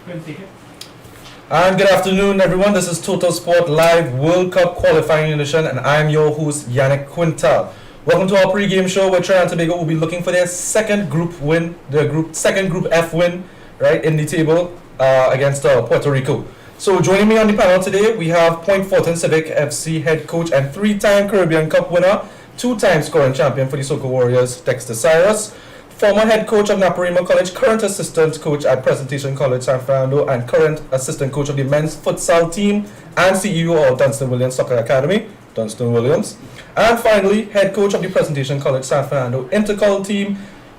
And good afternoon, everyone. This is Total Sport Live World Cup Qualifying Edition, and I am your host, Yannick Quintal. Welcome to our pre-game show where Trinidad and Tobago will be looking for their second group win, second Group F win, right, in the table against Puerto Rico. So joining me on the panel today, we have Point Fortin Civic FC head coach and three-time Caribbean Cup winner, two-time scoring champion for the Soca Warriors, Dexter Cyrus, former head coach of Naparima College, current assistant coach at Presentation College San Fernando, and current assistant coach of the men's futsal team and CEO of Dunstan Williams Soccer Academy, Dunstan Williams. And finally, head coach of the Presentation College San Fernando Intercol team,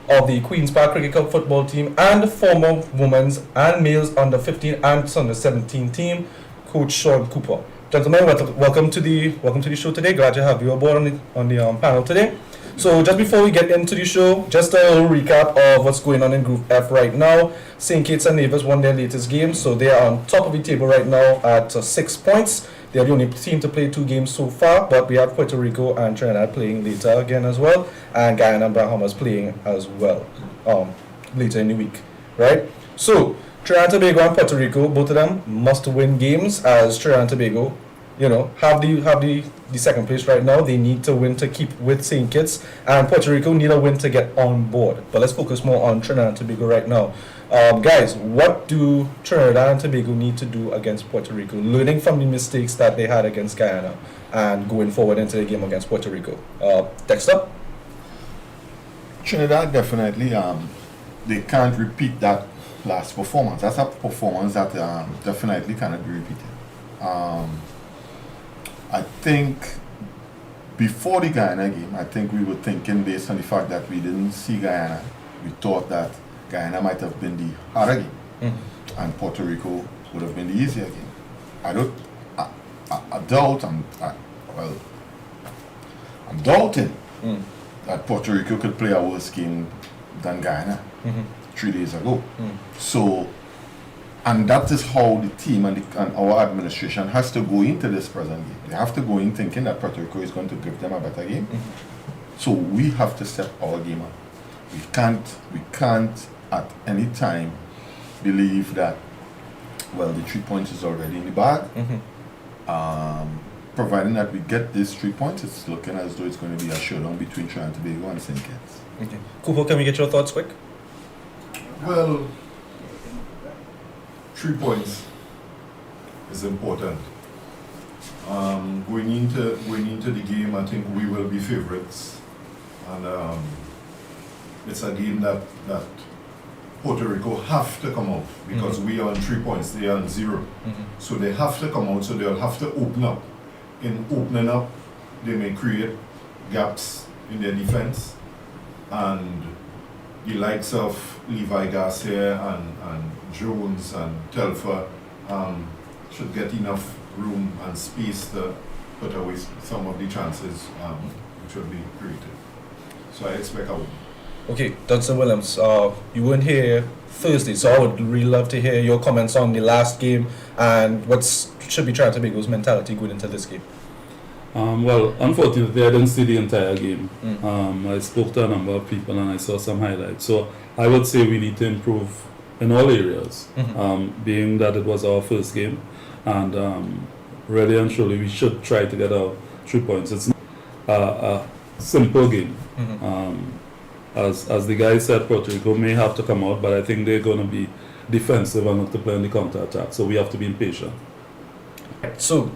of the Queen's Park Cricket Club football team, and former women's and males under 15 and under 17 team, Coach Shawn Cooper. Gentlemen, welcome to the show today. Glad to have you aboard on the panel today. So just before we get into the show, just a little recap of what's going on in Group F right now. St. Kitts and Nevis won their latest game, so they are on top of the table right now at 6 points. They are the only team to play 2 games so far, but we have Puerto Rico and Trinidad playing later again as well, and Guyana and Bahamas playing as well later in the week, right? So Trinidad and Tobago and Puerto Rico, both of them must win games, as Trinidad and Tobago, have the second place right now. They need to win to keep with St. Kitts, and Puerto Rico need a win to get on board. But let's focus more on Trinidad and Tobago right now. Guys, what do Trinidad and Tobago need to do against Puerto Rico, learning from the mistakes that they had against Guyana and going forward into the game against Puerto Rico? Dexter? Trinidad definitely, they can't repeat that last performance. That's a performance that definitely cannot be repeated. I think before the Guyana game, I think we were thinking, based on the fact that we didn't see Guyana, we thought that Guyana might have been the harder game, and Puerto Rico would have been the easier game. I doubt, I'm doubting that Puerto Rico could play a worse game than Guyana 3 days ago. So, and that is how the team and our administration has to go into this present game. They have to go in thinking that Puerto Rico is going to give them a better game. So we have to step our game up. We can't at any time believe that, well, the 3 points is already in the bag. Providing that we get these 3 points, it's looking as though it's going to be a showdown between Trinidad and Tobago and St. Kitts. Okay. Cooper, can we get your thoughts quick? Well, 3 points is important. Going into the game, I think we will be favourites, and it's a game that Puerto Rico have to come out, because we are on 3 points, they are on 0. So they have to come out, so they'll have to open up. In opening up, they may create gaps in their defense, and the likes of Levi Garcia and Jones and Telfer should get enough room and space to put away some of the chances which will be created. So I expect a win. Okay, Dunstan Williams, you weren't here Thursday, so I would really love to hear your comments on the last game and what should be Trinidad and Tobago's mentality going into this game. Well, unfortunately, I didn't see the entire game. I spoke to a number of people and I saw some highlights. So I would say we need to improve in all areas, being that it was our first game. And really and truly, we should try to get our 3 points. It's not a simple game. As the guy said, Puerto Rico may have to come out, but I think they're going to be defensive and not to play on the counter-attack. So we have to be impatient. So,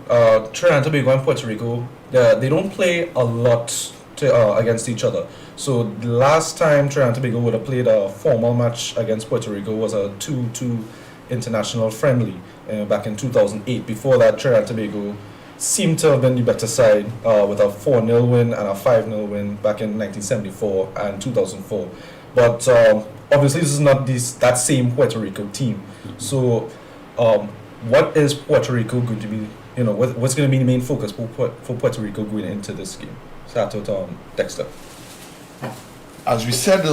Trinidad and Tobago and Puerto Rico, they don't play a lot against each other. So the last time Trinidad and Tobago would have played a formal match against Puerto Rico was a 2-2 international friendly back in 2008. Before that, Trinidad and Tobago seemed to have been the better side with a 4-0 win and a 5-0 win back in 1974 and 2004. But obviously this is not that same Puerto Rico team. So what is Puerto Rico going to be, what's going to be the main focus for Puerto Rico going into this game? Start with Dexter. As we said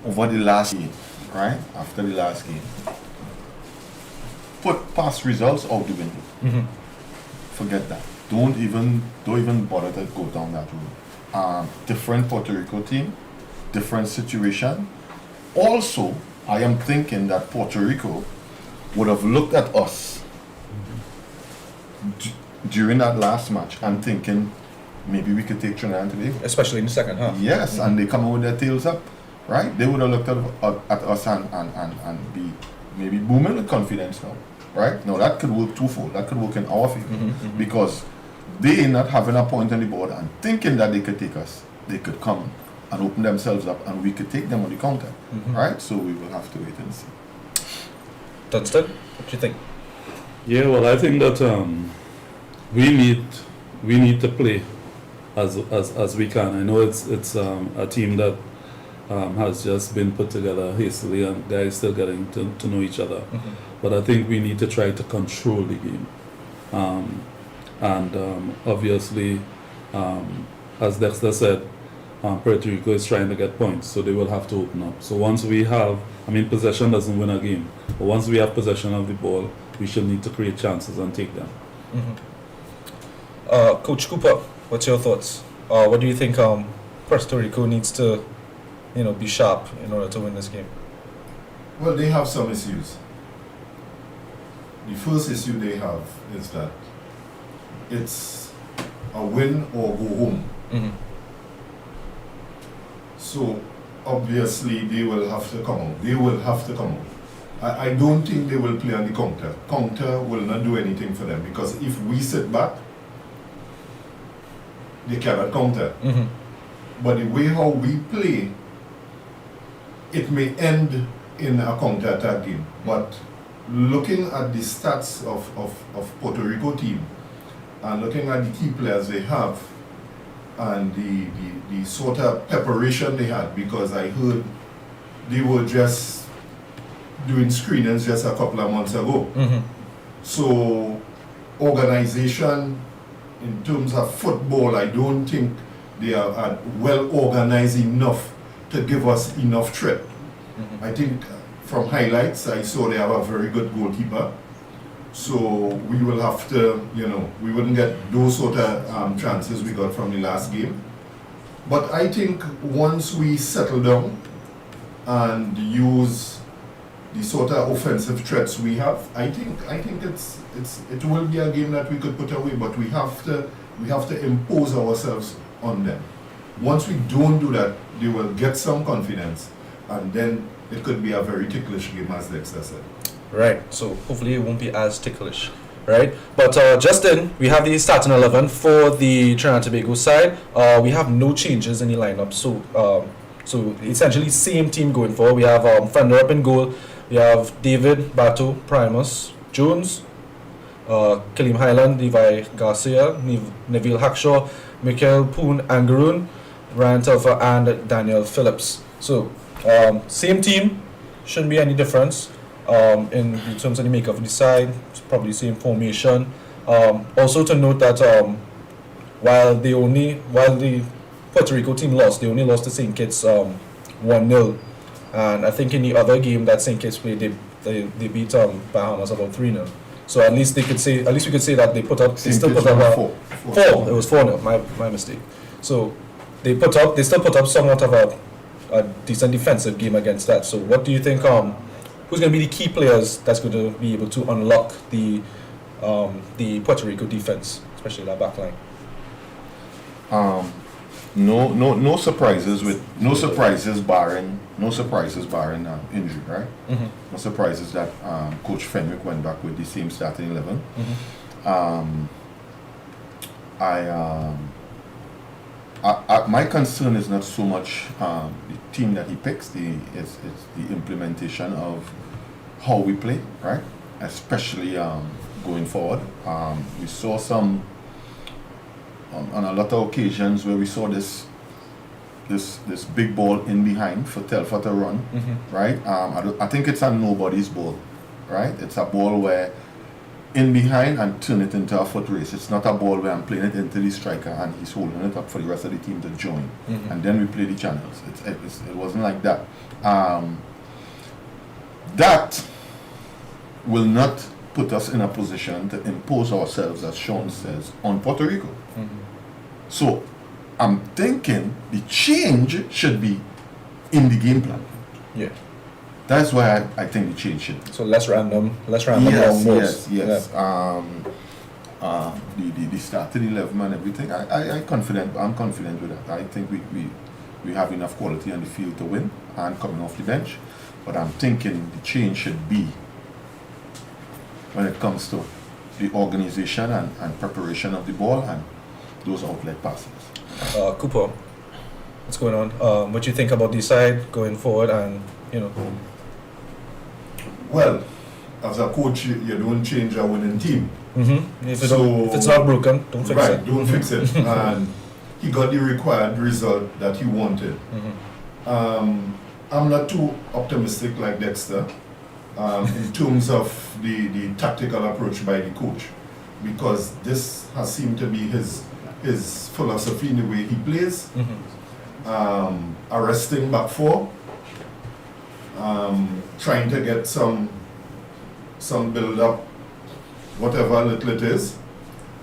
over the last game, right? After the last game, put past results out the window. Forget that. Don't even bother to go down that road. Different Puerto Rico team, different situation. Also, I am thinking that Puerto Rico would have looked at us during that last match and thinking maybe we could take Trinidad and Tobago. Especially in the second half. Yes, and they come out with their tails up, right? They would have looked at us and be maybe booming with confidence now, right? Now that could work twofold. That could work in our favor because they not having a point on the board and thinking that they could take us, they could come and open themselves up and we could take them on the counter, right? So we will have to wait and see. Dunstan, what do you think? Yeah, well, I think that we need to play as we can. I know it's a team that has just been put together hastily and guys still getting to know each other. But I think we need to try to control the game. Obviously, as Dexter said, Puerto Rico is trying to get points, so they will have to open up. So once we have, possession doesn't win a game, but once we have possession of the ball, we should need to create chances and take them. Coach Cooper, what's your thoughts? What do you think Puerto Rico needs to, be sharp in order to win this game? Well, they have some issues. The first issue they have is that it's a win or go home. So obviously they will have to come out. I don't think they will play on the counter. Counter will not do anything for them because if we sit back, they cannot counter. But the way how we play, it may end in a counter-attack game. But looking at the stats of Puerto Rico team and looking at the key players they have and the sort of preparation they had, because I heard they were just doing screenings just a couple of months ago. So organization in terms of football, I don't think they are well organized enough to give us enough threat. I think from highlights I saw they have a very good goalkeeper. So we will have to, we wouldn't get those sort of chances we got from the last game. But I think once we settle down and use the sort of offensive threats we have, I think it will be a game that we could put away. But we have to impose ourselves on them. Once we don't do that, they will get some confidence, and then it could be a very ticklish game, as Dexter said. Right, so hopefully it won't be as ticklish, right? But Justin, we have the starting 11 for the Trinidad and Tobago side. We have no changes in the lineup, so essentially same team going forward. We have Fender up in goal. We have David, Bato, Primus, Jones, Kalim Highland, Levi Garcia, Neville Hackshaw, Michael Poon Angaroon, Ryan Telfer, and Daniel Phillips. So same team, shouldn't be any difference. In terms of the makeup of the side, it's probably same formation. Also to note that while the Puerto Rico team lost, they only lost to St. Kitts 1-0, and I think in the other game that St. Kitts played, they beat Bahamas about 3-0. So at least we could say that they still put up 4. It was 4-0. My mistake. So they still put up somewhat of a decent defensive game against that. So what do you think? Who's going to be the key players that's going to be able to unlock the Puerto Rico defense, especially that back line? No surprises barring injury, right? No surprises that Coach Fenwick went back with the same starting 11. My concern is not so much the team that he picks, it's the implementation of how we play, right? Especially going forward. We saw some on a lot of occasions where we saw this big ball in behind for Telfer to run, right? I think it's a nobody's ball, right? It's a ball where in behind and turn it into a foot race. It's not a ball where I'm playing it into the striker and he's holding it up for the rest of the team to join. And then we play the channels. It wasn't like that. That will not put us in a position to impose ourselves, as Shawn says, on Puerto Rico. So I'm thinking the change should be in the game plan. Yeah. That's why I think the change should. So less random Yes, long moves. yes. Yeah. The starting 11 and everything. I'm confident with that. I think we have enough quality on the field to win and coming off the bench. But I'm thinking the change should be when it comes to the organization and preparation of the ball and those outlet passes. Cooper, what's going on? What you think about this side going forward, and Well, as a coach, you don't change a winning team. If it's not broken, don't fix Right, it. don't fix it. And he got the required result that he wanted. I'm not too optimistic like Dexter in terms of the tactical approach by the coach, because this has seemed to be his philosophy in the way he plays. Arresting back four, trying to get some build up, whatever little it is,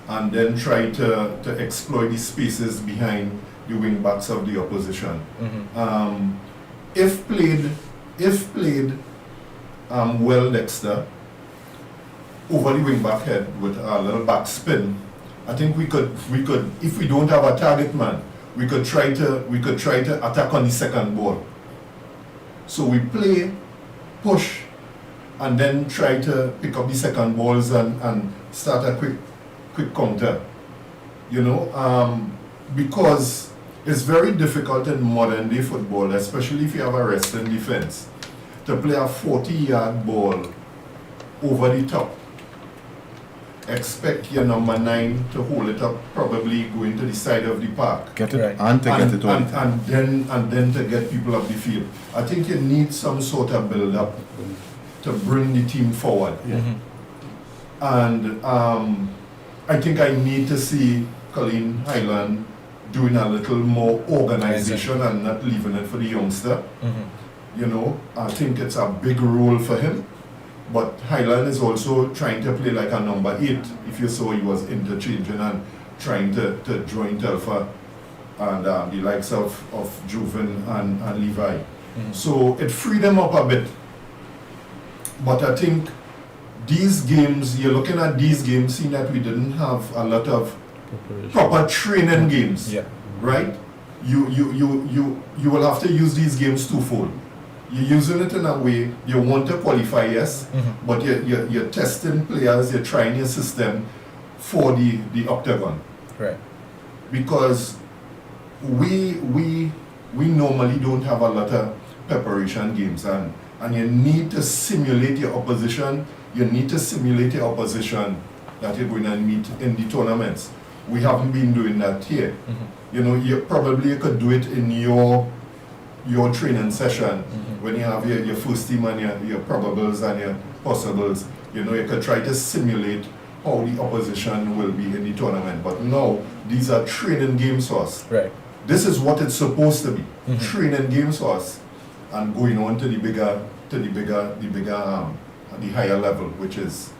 and then try to exploit the spaces behind the wing backs of the opposition. If played well, Dexter, over the wing back head with a little back spin, I think we could if we don't have a target man, we could try to attack on the second ball. So we play, push, and then try to pick up the second balls and start a quick counter. Because it's very difficult in modern day football, especially if you have a resting defense, to play a 40-yard ball over the top. Expect your number 9 to hold it up, probably going to the side of the park. Get it Right. and to get it on. And then to get people up the field. I think you need some sort of build up to bring the team forward. And I think I need to see Colleen Highland doing a little more organization and not leaving it for the youngster. I think it's a big role for him. But Highland is also trying to play like a number 8. If you saw, he was interchanging and trying to join Telfa and the likes of Juven and Levi. So it freed them up a bit. But I think these games, you're looking at these games, seeing that we didn't have a lot of proper training games, right? You will have to use these games twofold. You're using it in a way you want to qualify, yes, but you're testing players, you're trying your system for the octagon, Right. because we normally don't have a lot of preparation games, and you need to simulate your opposition. You need to simulate your opposition that you're going to meet in the tournaments. We haven't been doing that here. You could do it in your training session when you have your first team and your probables and your possibles. You could try to simulate how the opposition will be in the tournament. But now these are training games for us. Right. This is what it's supposed to be. Training games for us, and going on to the higher level, which is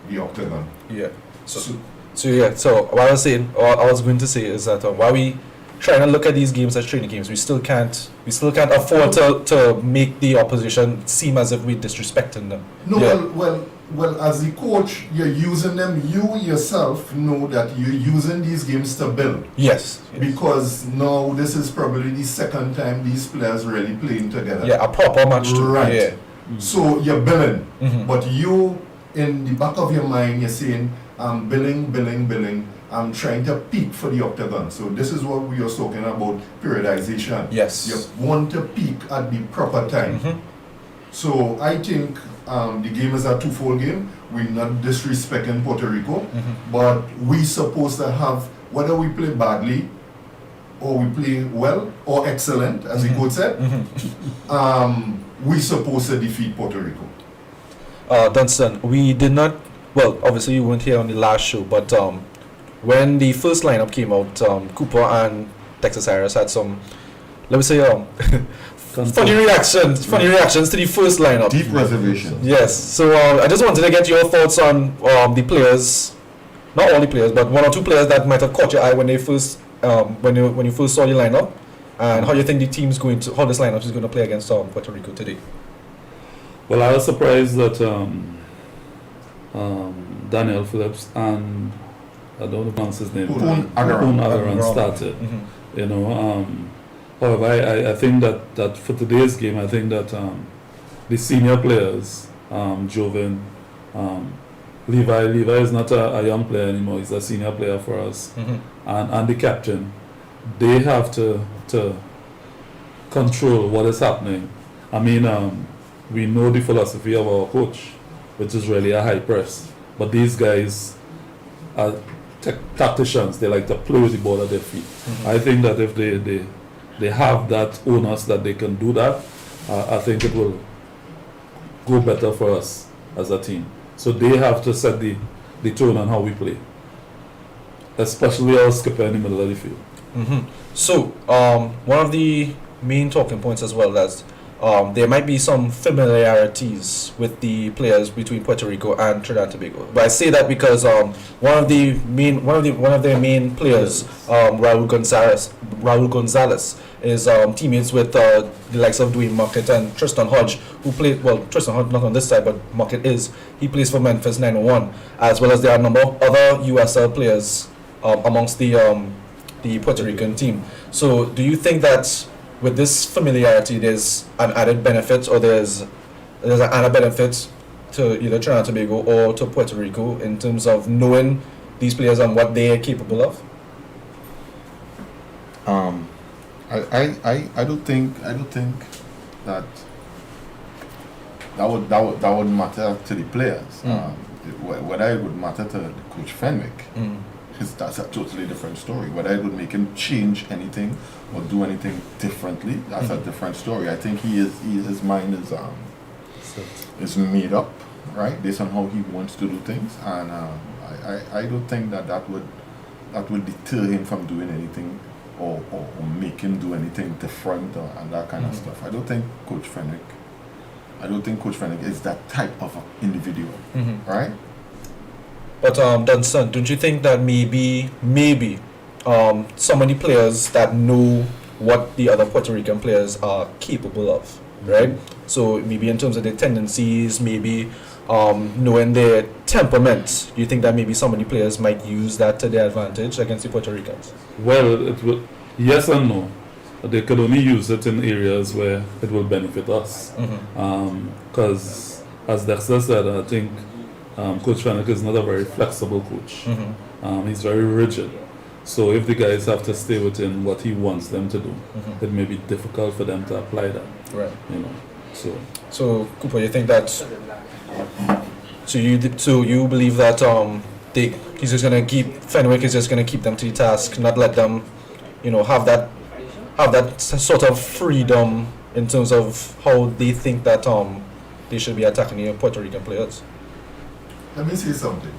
the octagon. Yeah. So what I was going to say is that while we trying to look at these games as training games, we still can't afford to make the opposition seem as if we're disrespecting them. No, well, as the coach, you're using them. You yourself know that you're using these games to build. Yes. Because now this is probably the second time these players really playing together. Yeah, a proper match too. Right. Yeah. So you're building, but you, in the back of your mind, you're saying, I'm building. I'm trying to peak for the octagon. So this is what we are talking about, periodization. Yes. You want to peak at the proper time. So I think the game is a twofold game. We're not disrespecting Puerto Rico, but we're supposed to have, whether we play badly or we play well or excellent, as the coach said, we're supposed to defeat Puerto Rico. Dunstan, we did not, well, obviously you weren't here on the last show, but when the first lineup came out, Cooper and Dexter Cyrus had some, let me say, funny reactions to the first lineup. Deep reservation. Yes. So I just wanted to get your thoughts on the players, not all the players, but one or two players that might have caught your eye when they first, when you first saw the lineup, and how you think how this lineup is going to play against Puerto Rico today. Well, I was surprised that Daniel Phillips and I don't know pronounce his name. Poon Agaran started. You know, however, I think that for today's game, I think that the senior players, Joven, Levi is not a young player anymore. He's a senior player for us, and the captain, they have to control what is happening. I mean, we know the philosophy of our coach, which is really a high press. But these guys are tacticians. They like to play with the ball at their feet. I think that if they have that onus that they can do that, I think it will go better for us as a team. So they have to set the tone on how we play, especially our skipper in the middle of the field. So one of the main talking points as well is there might be some familiarities with the players between Puerto Rico and Trinidad and Tobago. But I say that because one of their main players, Raul Gonzalez, is teammates with the likes of Dwayne Muckett and Tristan Hodge, who played, well, Tristan Hodge not on this side, but Muckett he plays for Memphis 901, as well as there are a number of other USL players amongst the Puerto Rican team. So do you think that with this familiarity there's an added benefit, or there's an added benefit to either Trinidad and Tobago or to Puerto Rico in terms of knowing these players and what they are capable of? I don't think that would matter to the players. Whether it would matter to Coach Fenwick, that's a totally different story. Whether it would make him change anything or do anything differently, that's a different story. I think his mind is made up, right, based on how he wants to do things, and I don't think that would deter him from doing anything or make him do anything different and that kind of stuff. I don't think Coach Fenwick is that type of individual, right? But Dunstan, don't you think that maybe some of the players that know what the other Puerto Rican players are capable of, right? So maybe in terms of their tendencies, maybe knowing their temperament, do you think that maybe some of the players might use that to their advantage against the Puerto Ricans? Well, it will, yes and no. They could only use it in areas where it will benefit us. Because, as Dexter said, I think Coach Fenwick is not a very flexible coach. He's very rigid. So if the guys have to stay within what he wants them to do, it may be difficult for them to apply that. Right. You know. So Cooper, you think that? So you believe that he's just gonna Fenwick is just gonna keep them to the task, not let them, have that sort of freedom in terms of how they think that they should be attacking the Puerto Rican players. Let me say something.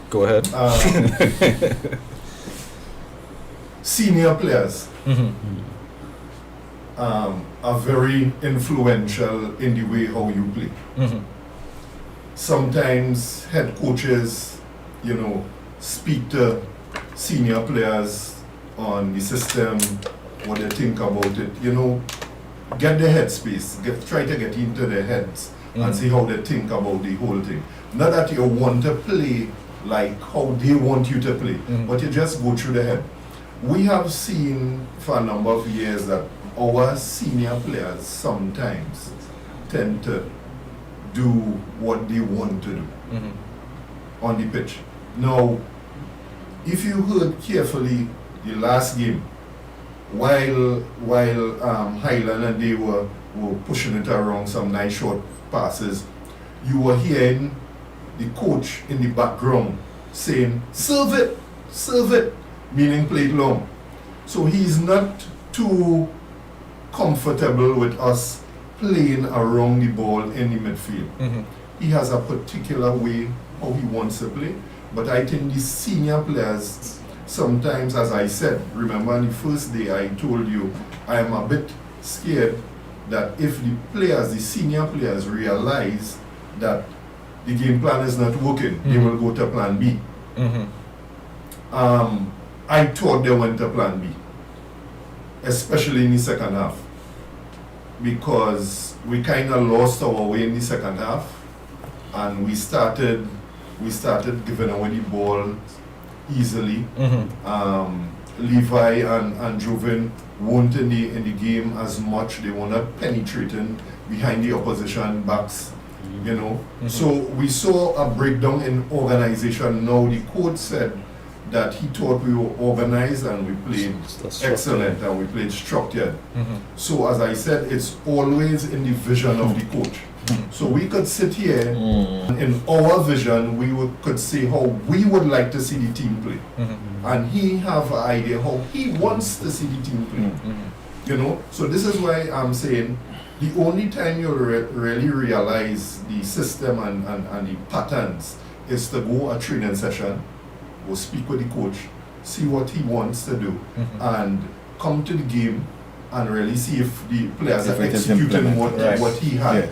Go ahead. Senior players are very influential in the way how you play. Sometimes head coaches, speak to senior players on the system, what they think about it. Get their headspace, try to get into their heads and see how they think about the whole thing. Not that you want to play like how they want you to play, but you just go through the head. We have seen for a number of years that our senior players sometimes tend to do what they want to do on the pitch. Now, if you heard carefully the last game, while Highland and they were pushing it around some nice short passes, you were hearing the coach in the background saying, serve it, meaning play it long. So he's not too comfortable with us playing around the ball in the midfield. He has a particular way how he wants to play, but I think the senior players sometimes, as I said, remember on the first day I told you, I am a bit scared that if the senior players realize that the game plan is not working, they will go to plan B. I thought they went to plan B, especially in the second half. because we kind of lost our way in the second half, and we started giving away the ball easily. Levi and Joven weren't in the game as much. They were not penetrating behind the opposition backs, you know. So we saw a breakdown in organization. Now the coach said that he thought we were organized and we played excellent and we played structured. So as I said, it's always in the vision of the coach. So we could sit here in our vision, could say how we would like to see the team play. And he have an idea how he wants to see the team play. You know, so this is why I'm saying the only time you'll really realize the system and the patterns is to go a training session, go speak with the coach, see what he wants to do, and come to the game and really see if the players are executing what he had.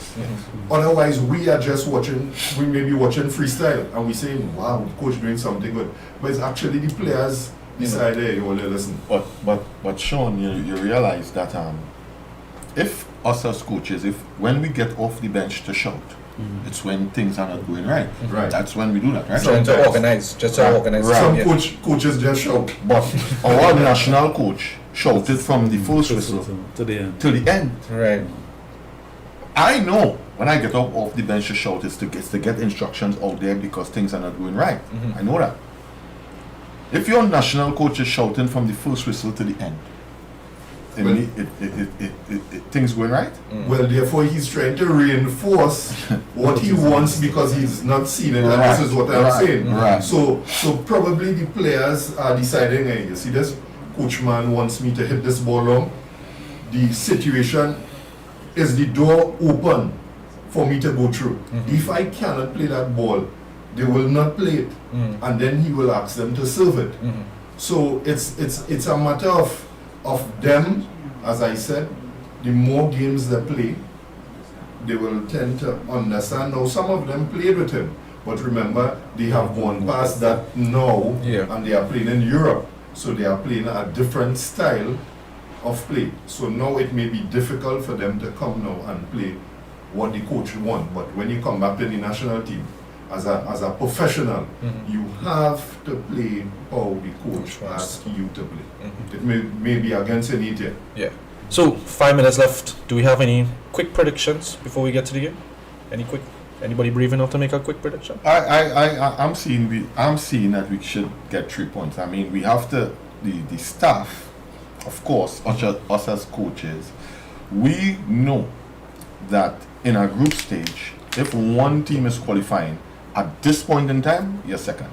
Otherwise, we are just watching, we may be watching freestyle and we saying, wow, the coach doing something good. But it's actually the players decide, hey, you want to listen. But Shawn, you realize that if us as coaches, if when we get off the bench to shout, it's when things are not going right. That's when we do that, right? Trying to organize, just to organize. Some coaches just shout. But our national coach shouted from the first whistle to the end. till the end. Right. I know when I get up off the bench to shout is to get instructions out there because things are not going right. I know that. If your national coach is shouting from the first whistle to the end, things going right? Well, therefore he's trying to reinforce what he wants because he's not seen it, and this is what I'm saying. So probably the players are deciding, hey, you see this coach man wants me to hit this ball long. The situation is the door open for me to go through. If I cannot play that ball, they will not play it, and then he will ask them to serve it. So it's a matter of them, as I said, the more games they play, they will tend to understand. Now, some of them played with him, but remember, they have gone past that now, and they are playing in Europe, so they are playing a different style of play. So now it may be difficult for them to come now and play what the coach wants. But when you come back to the national team, as a professional, you have to play how the coach asks you to play. It may be against an idiot. Yeah. So 5 minutes left. Do we have any quick predictions before we get to the game? Anybody brave enough to make a quick prediction? I'm seeing that we should get 3 points. I mean, we have to the staff, of course, us as coaches, we know that in a group stage, if one team is qualifying at this point in time, you're second.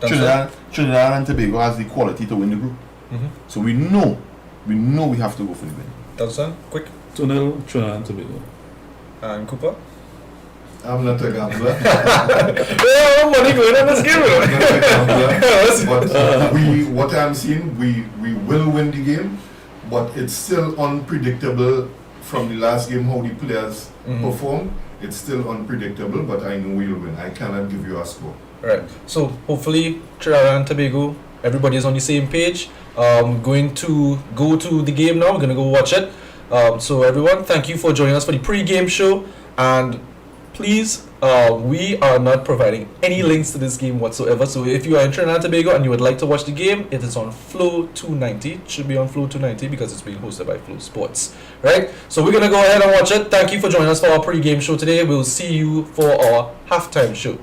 Trinidad and Tobago has the quality to win the group. So we know we have to go for the win. Dunstan, quick. 2-0 Trinidad and Tobago. And Cooper? I'm not a gambler. Money going on this game. But what I'm seeing, we will win the game, but it's still unpredictable from the last game how the players perform. It's still unpredictable, but I know we'll win. I cannot give you a score. Right. So hopefully Trinidad and Tobago, everybody is on the same page. Going to go to the game now. We're gonna go watch it. So everyone, thank you for joining us for the pre-game show. And please, we are not providing any links to this game whatsoever. So if you are in Trinidad and Tobago and you would like to watch the game, it is on Flow 290. It should be on Flow 290 because it's being hosted by Flow Sports. Right? So we're going to go ahead and watch it. Thank you for joining us for our pre-game show today. We'll see you for our halftime show.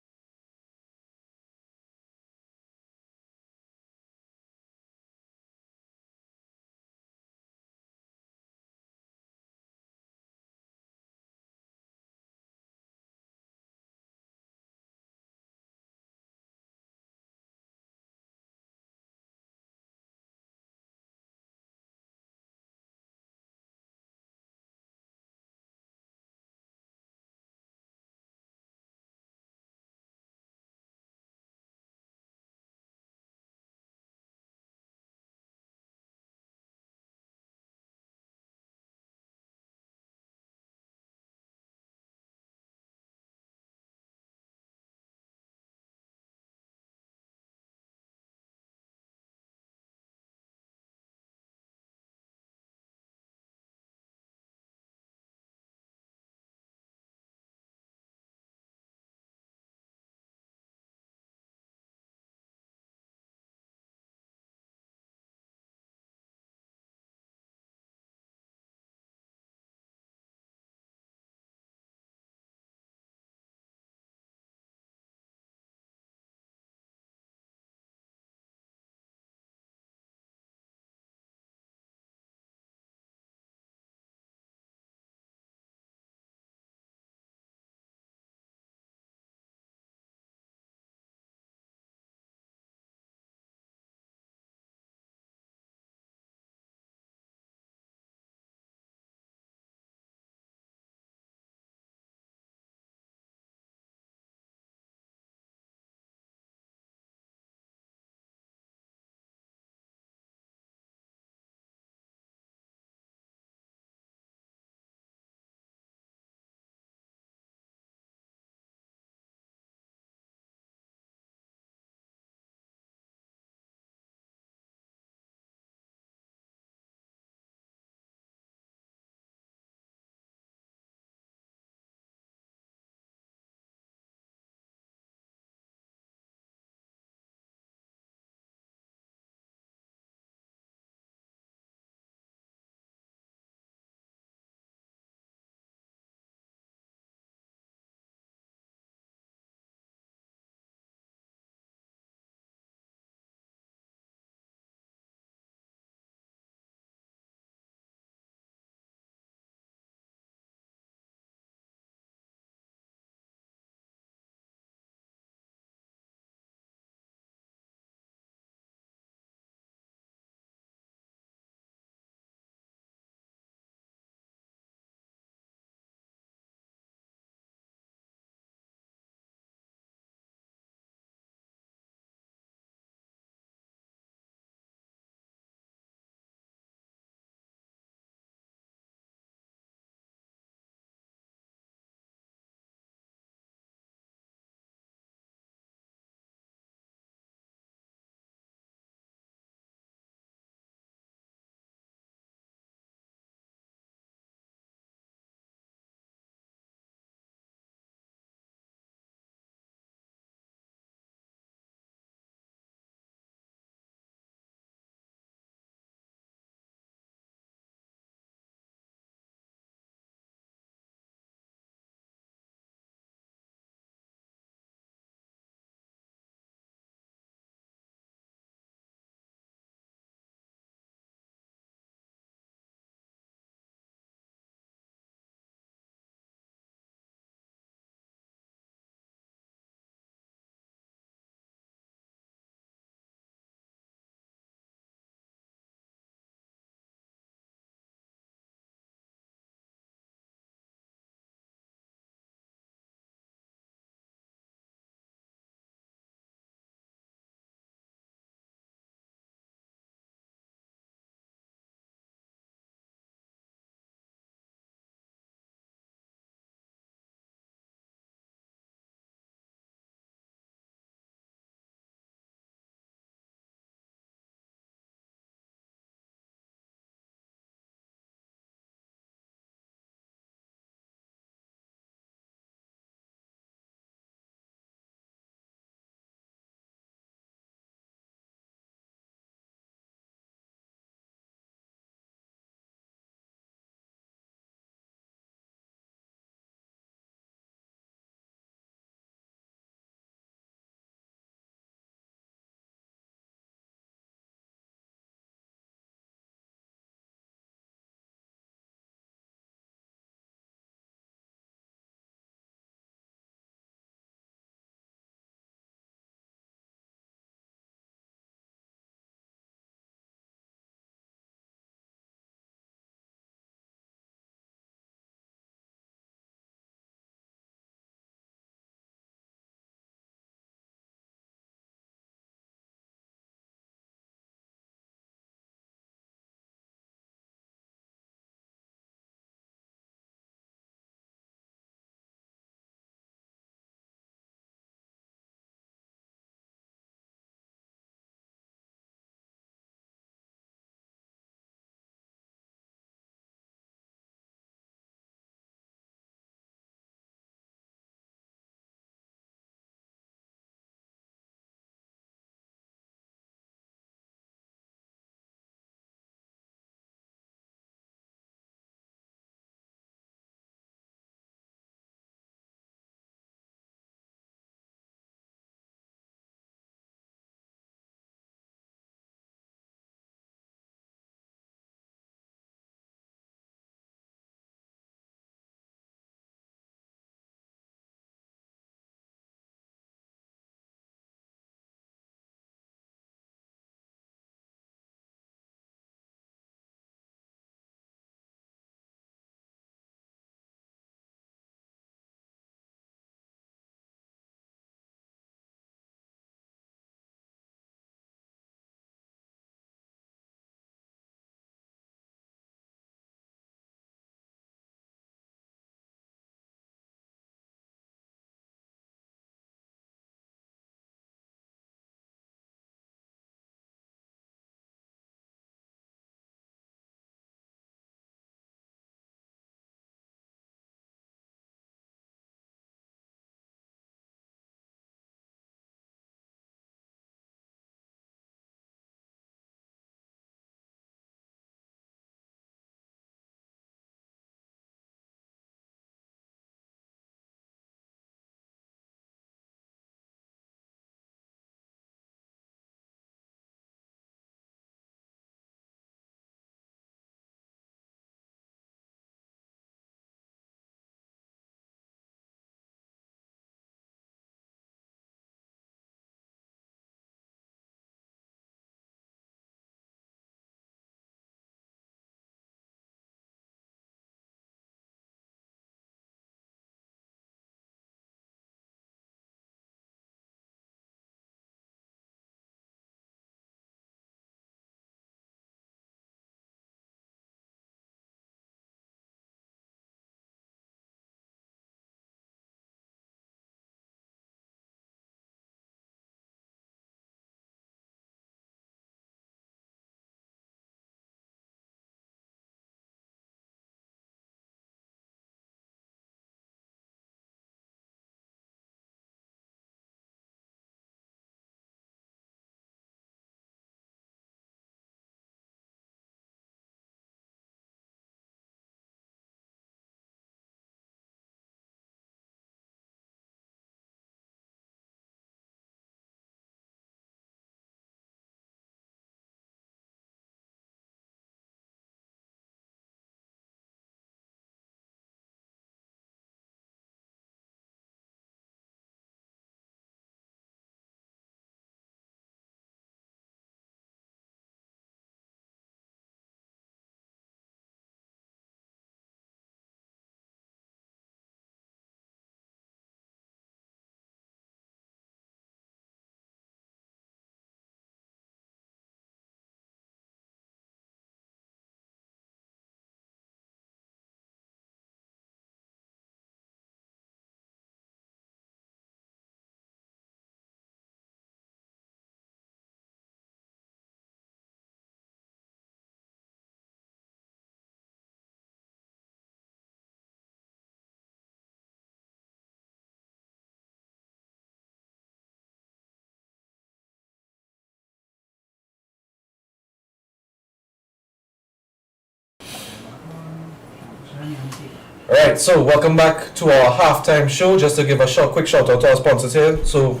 Alright, so welcome back to our halftime show. Just to give a quick shout out to our sponsors here. So,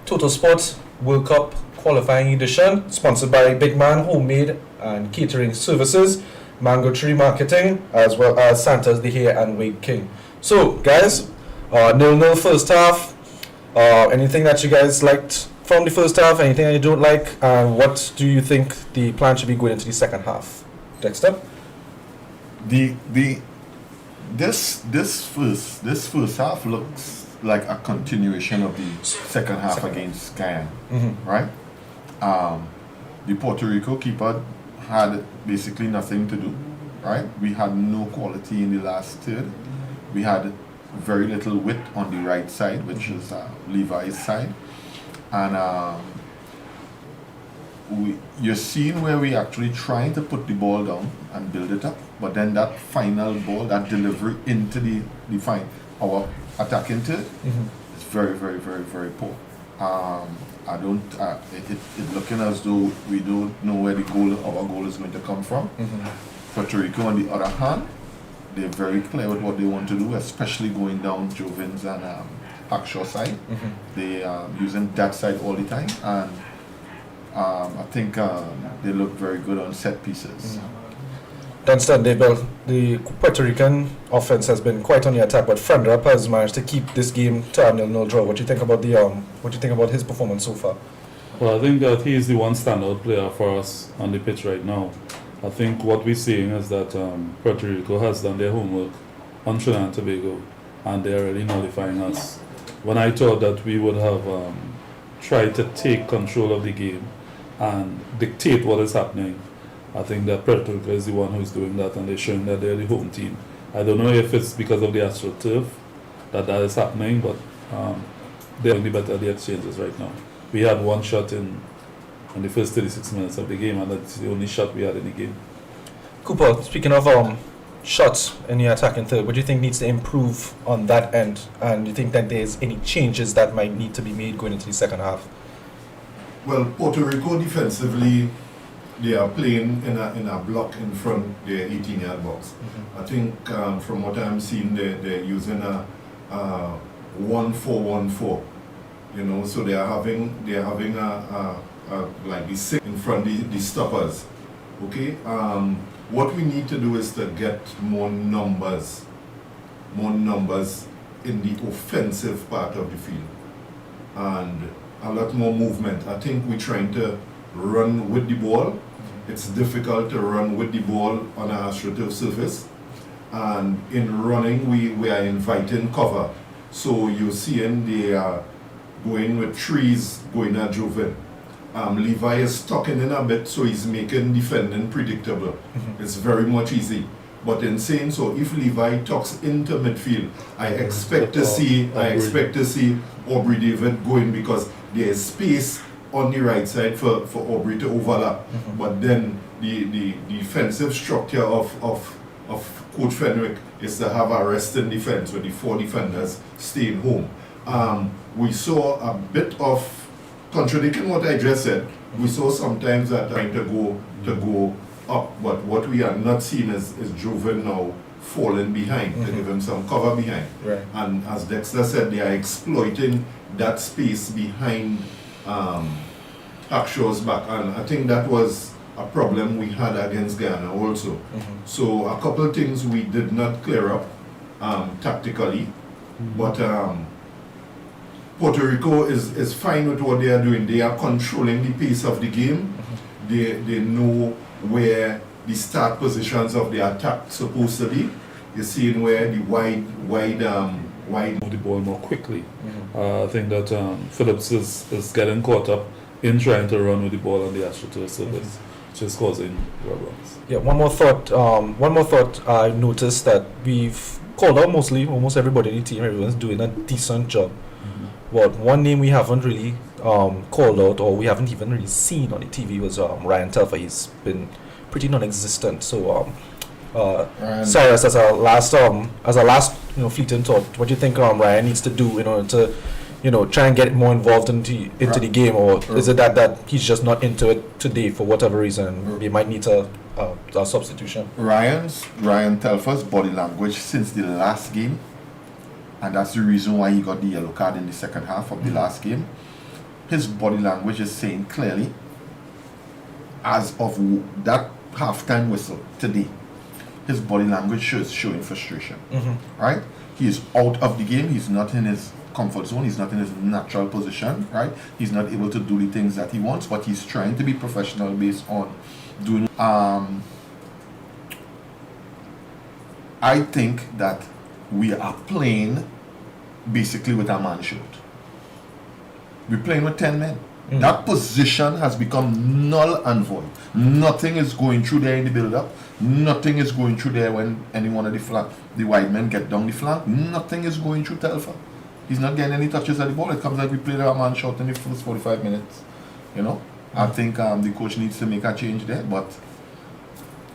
Total Sports World Cup Qualifying Edition, sponsored by Bigman Homemade and Catering Services, Mango Tree Marketing, as well as Santa's The Hair and Wig King. So, guys, 0-0 first half. Anything that you guys liked from the first half? Anything that you don't like? And what do you think the plan should be going into the second half? Dexter? This first half looks like a continuation of the second half against Guyana, right? The Puerto Rico keeper had basically nothing to do, right? We had no quality in the last third. We had very little width on the right side, which is Levi's side, and you're seeing where we actually trying to put the ball down and build it up, but then that final ball, that delivery into our attacking third, is very, very, very, very poor. It's looking as though we don't know where our goal is going to come from. Puerto Rico, on the other hand, they're very clear with what they want to do, especially going down Jovin's and Hackshaw side. They are using that side all the time, and I think they look very good on set pieces. Dunstan, the Puerto Rican offense has been quite on the attack, but Friendrup has managed to keep this game to a 0-0 draw. What do you think about his performance so far? Well, I think that he is the one standout player for us on the pitch right now. I think what we're seeing is that Puerto Rico has done their homework on Trinidad and Tobago, and they're really nullifying us. When I thought that we would have tried to take control of the game and dictate what is happening, I think that Puerto Rico is the one who's doing that, and they're showing that they're the home team. I don't know if it's because of the AstroTurf that is happening, but they're only better at the exchanges right now. We had one shot in the first 36 minutes of the game, and that's the only shot we had in the game. Cooper, speaking of shots in the attacking third, what do you think needs to improve on that end? And do you think that there's any changes that might need to be made going into the second half? Well, Puerto Rico defensively, they are playing in a block in front their 18-yard box. I think from what I'm seeing, they're using a 1-4-1-4. You know, so they're having a like the six in front the stoppers. Okay. What we need to do is to get more numbers in the offensive part of the field, and a lot more movement. I think we're trying to run with the ball. It's difficult to run with the ball on an AstroTurf surface, and in running we are inviting cover. So you're seeing they are going with trees going at Joven. Levi is tucking in a bit, so he's making defending predictable. It's very much easy. But in saying so, if Levi tucks into midfield, I expect to see Aubrey David going, because there is space on the right side for Aubrey to overlap. But then the defensive structure of Coach Fenwick is to have a resting defense with the 4 defenders staying home. We saw a bit of, contradicting what I just said, we saw sometimes that trying to go up, but what we are not seeing is Joven now falling behind to give him some cover behind. Right. And as Dexter said, they are exploiting that space behind Hakshaw's back, and I think that was a problem we had against Ghana also. So a couple of things we did not clear up tactically, but Puerto Rico is fine with what they are doing. They are controlling the pace of the game. They know where the start positions of the attack supposed to be. You're seeing where the wide Move the ball more quickly. I think that Phillips is getting caught up in trying to run with the ball on the AstroTurf surface, which is causing problems. Yeah, one more thought. I noticed that we've called out almost everybody in the team. Everyone's doing a decent job. But one name we haven't really called out, or we haven't even really seen on the TV, was Ryan Telfer. He's been pretty non-existent. So Cyrus, as a last fleeting thought, what do you think Ryan needs to do in order to try and get more involved into the game, or is it that he's just not into it today for whatever reason? He might need a substitution. Ryan Telfer's body language since the last game, and that's the reason why he got the yellow card in the second half of the last game. His body language is saying clearly, as of that halftime whistle today, his body language is showing frustration. Right? He is out of the game. He's not in his comfort zone. He's not in his natural position. Right? He's not able to do the things that he wants, but he's trying to be professional based on doing. I think that we are playing basically with a man short. We're playing with 10 men. That position has become null and void. Nothing is going through there in the build-up. Nothing is going through there when any one of the wide men get down the flank. Nothing is going through Telfer. He's not getting any touches at the ball. It comes like we played a man short in the first 45 minutes. I think the coach needs to make a change there, but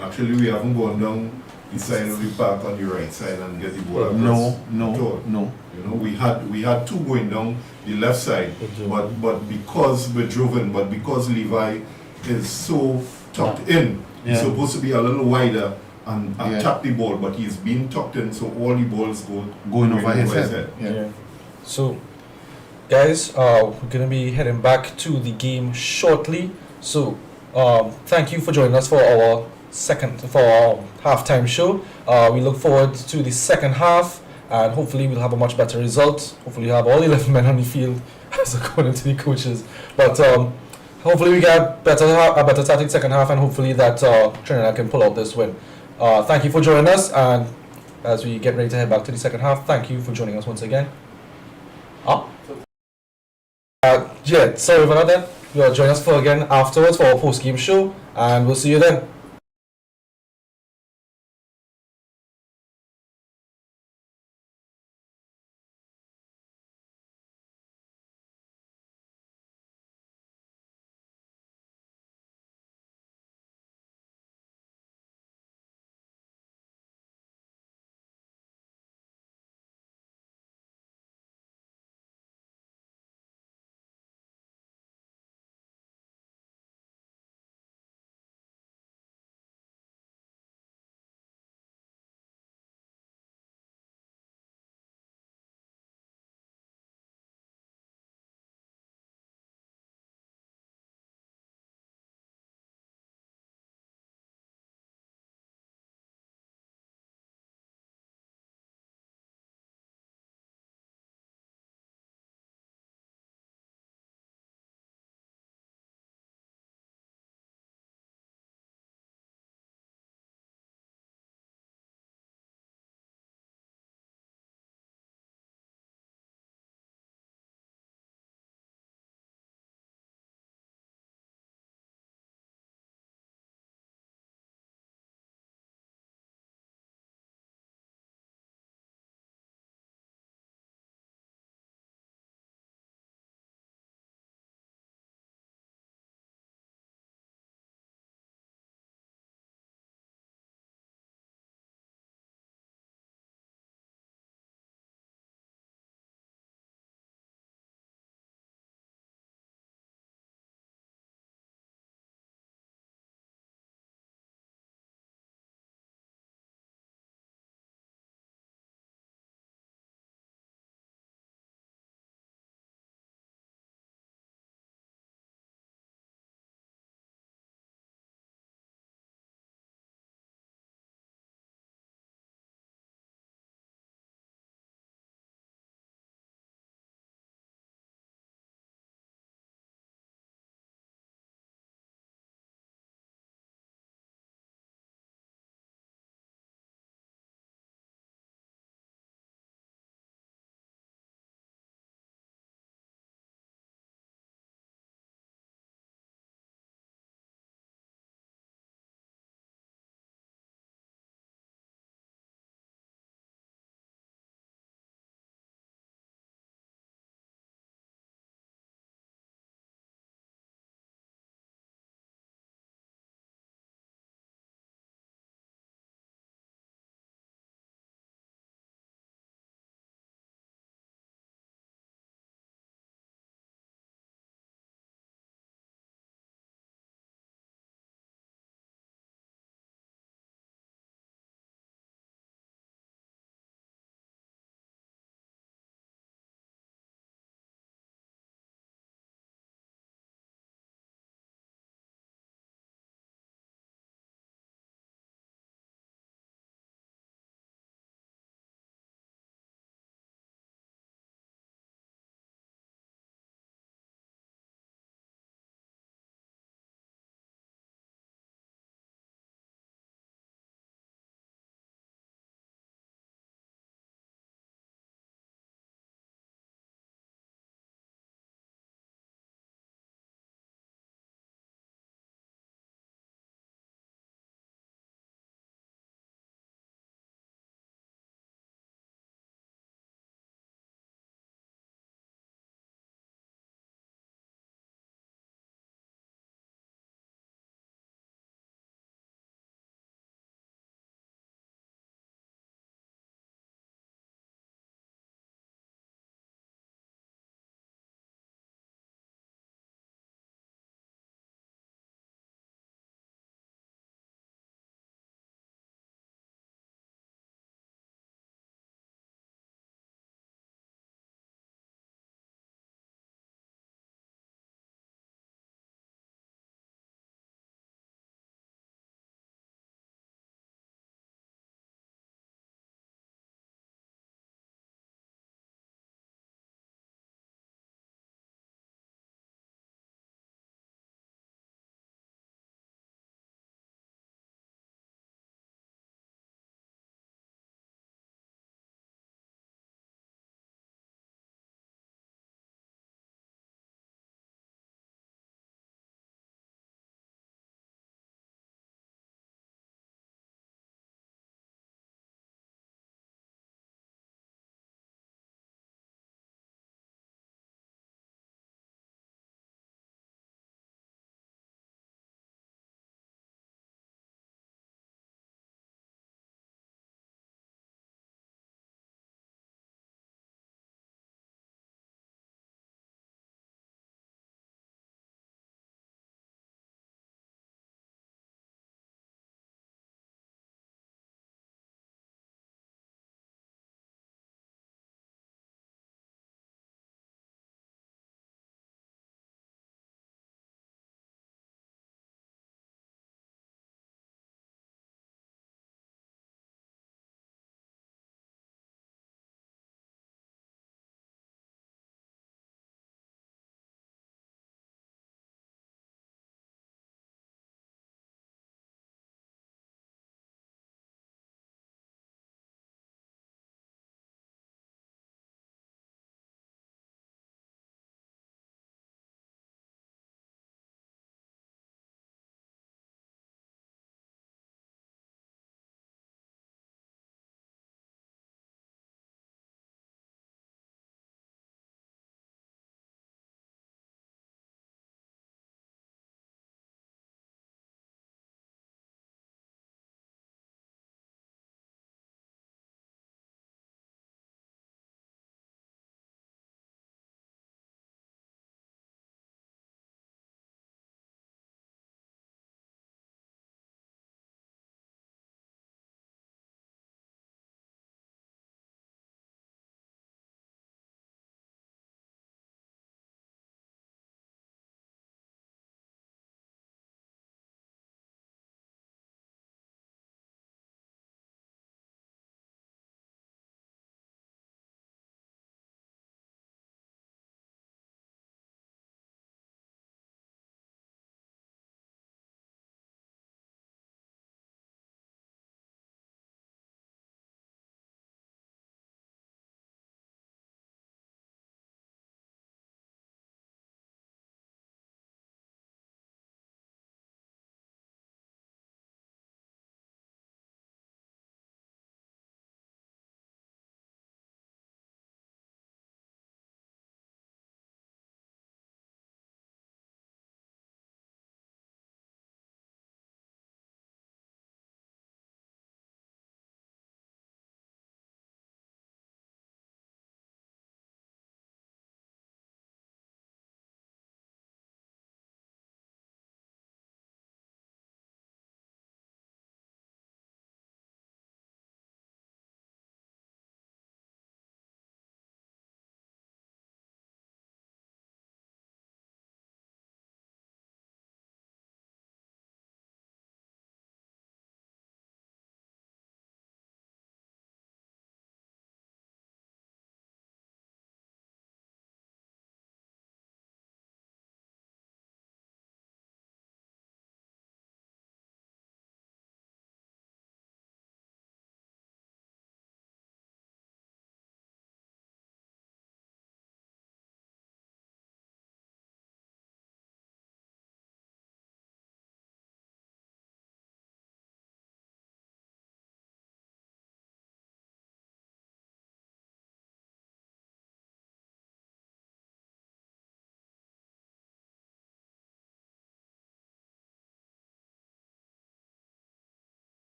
actually we haven't gone down the side of the park on the right side and get the ball across. No. We had two going down the left side, but because we're driven, but because Levi is so tucked in, he's supposed to be a little wider and tap the ball, but he's being tucked in, so all the balls going over his head. Yeah. So, guys, we're gonna be heading back to the game shortly. So, thank you for joining us for our halftime show. We look forward to the second half, and hopefully we'll have a much better result. Hopefully we'll have all 11 men on the field as according to the coaches. But hopefully we get a better tactic second half, and hopefully that Trinidad can pull out this win. Thank you for joining us, and as we get ready to head back to the second half, thank you for joining us once again. Sorry about that. You'll join us again afterwards for our post-game show, and we'll see you then.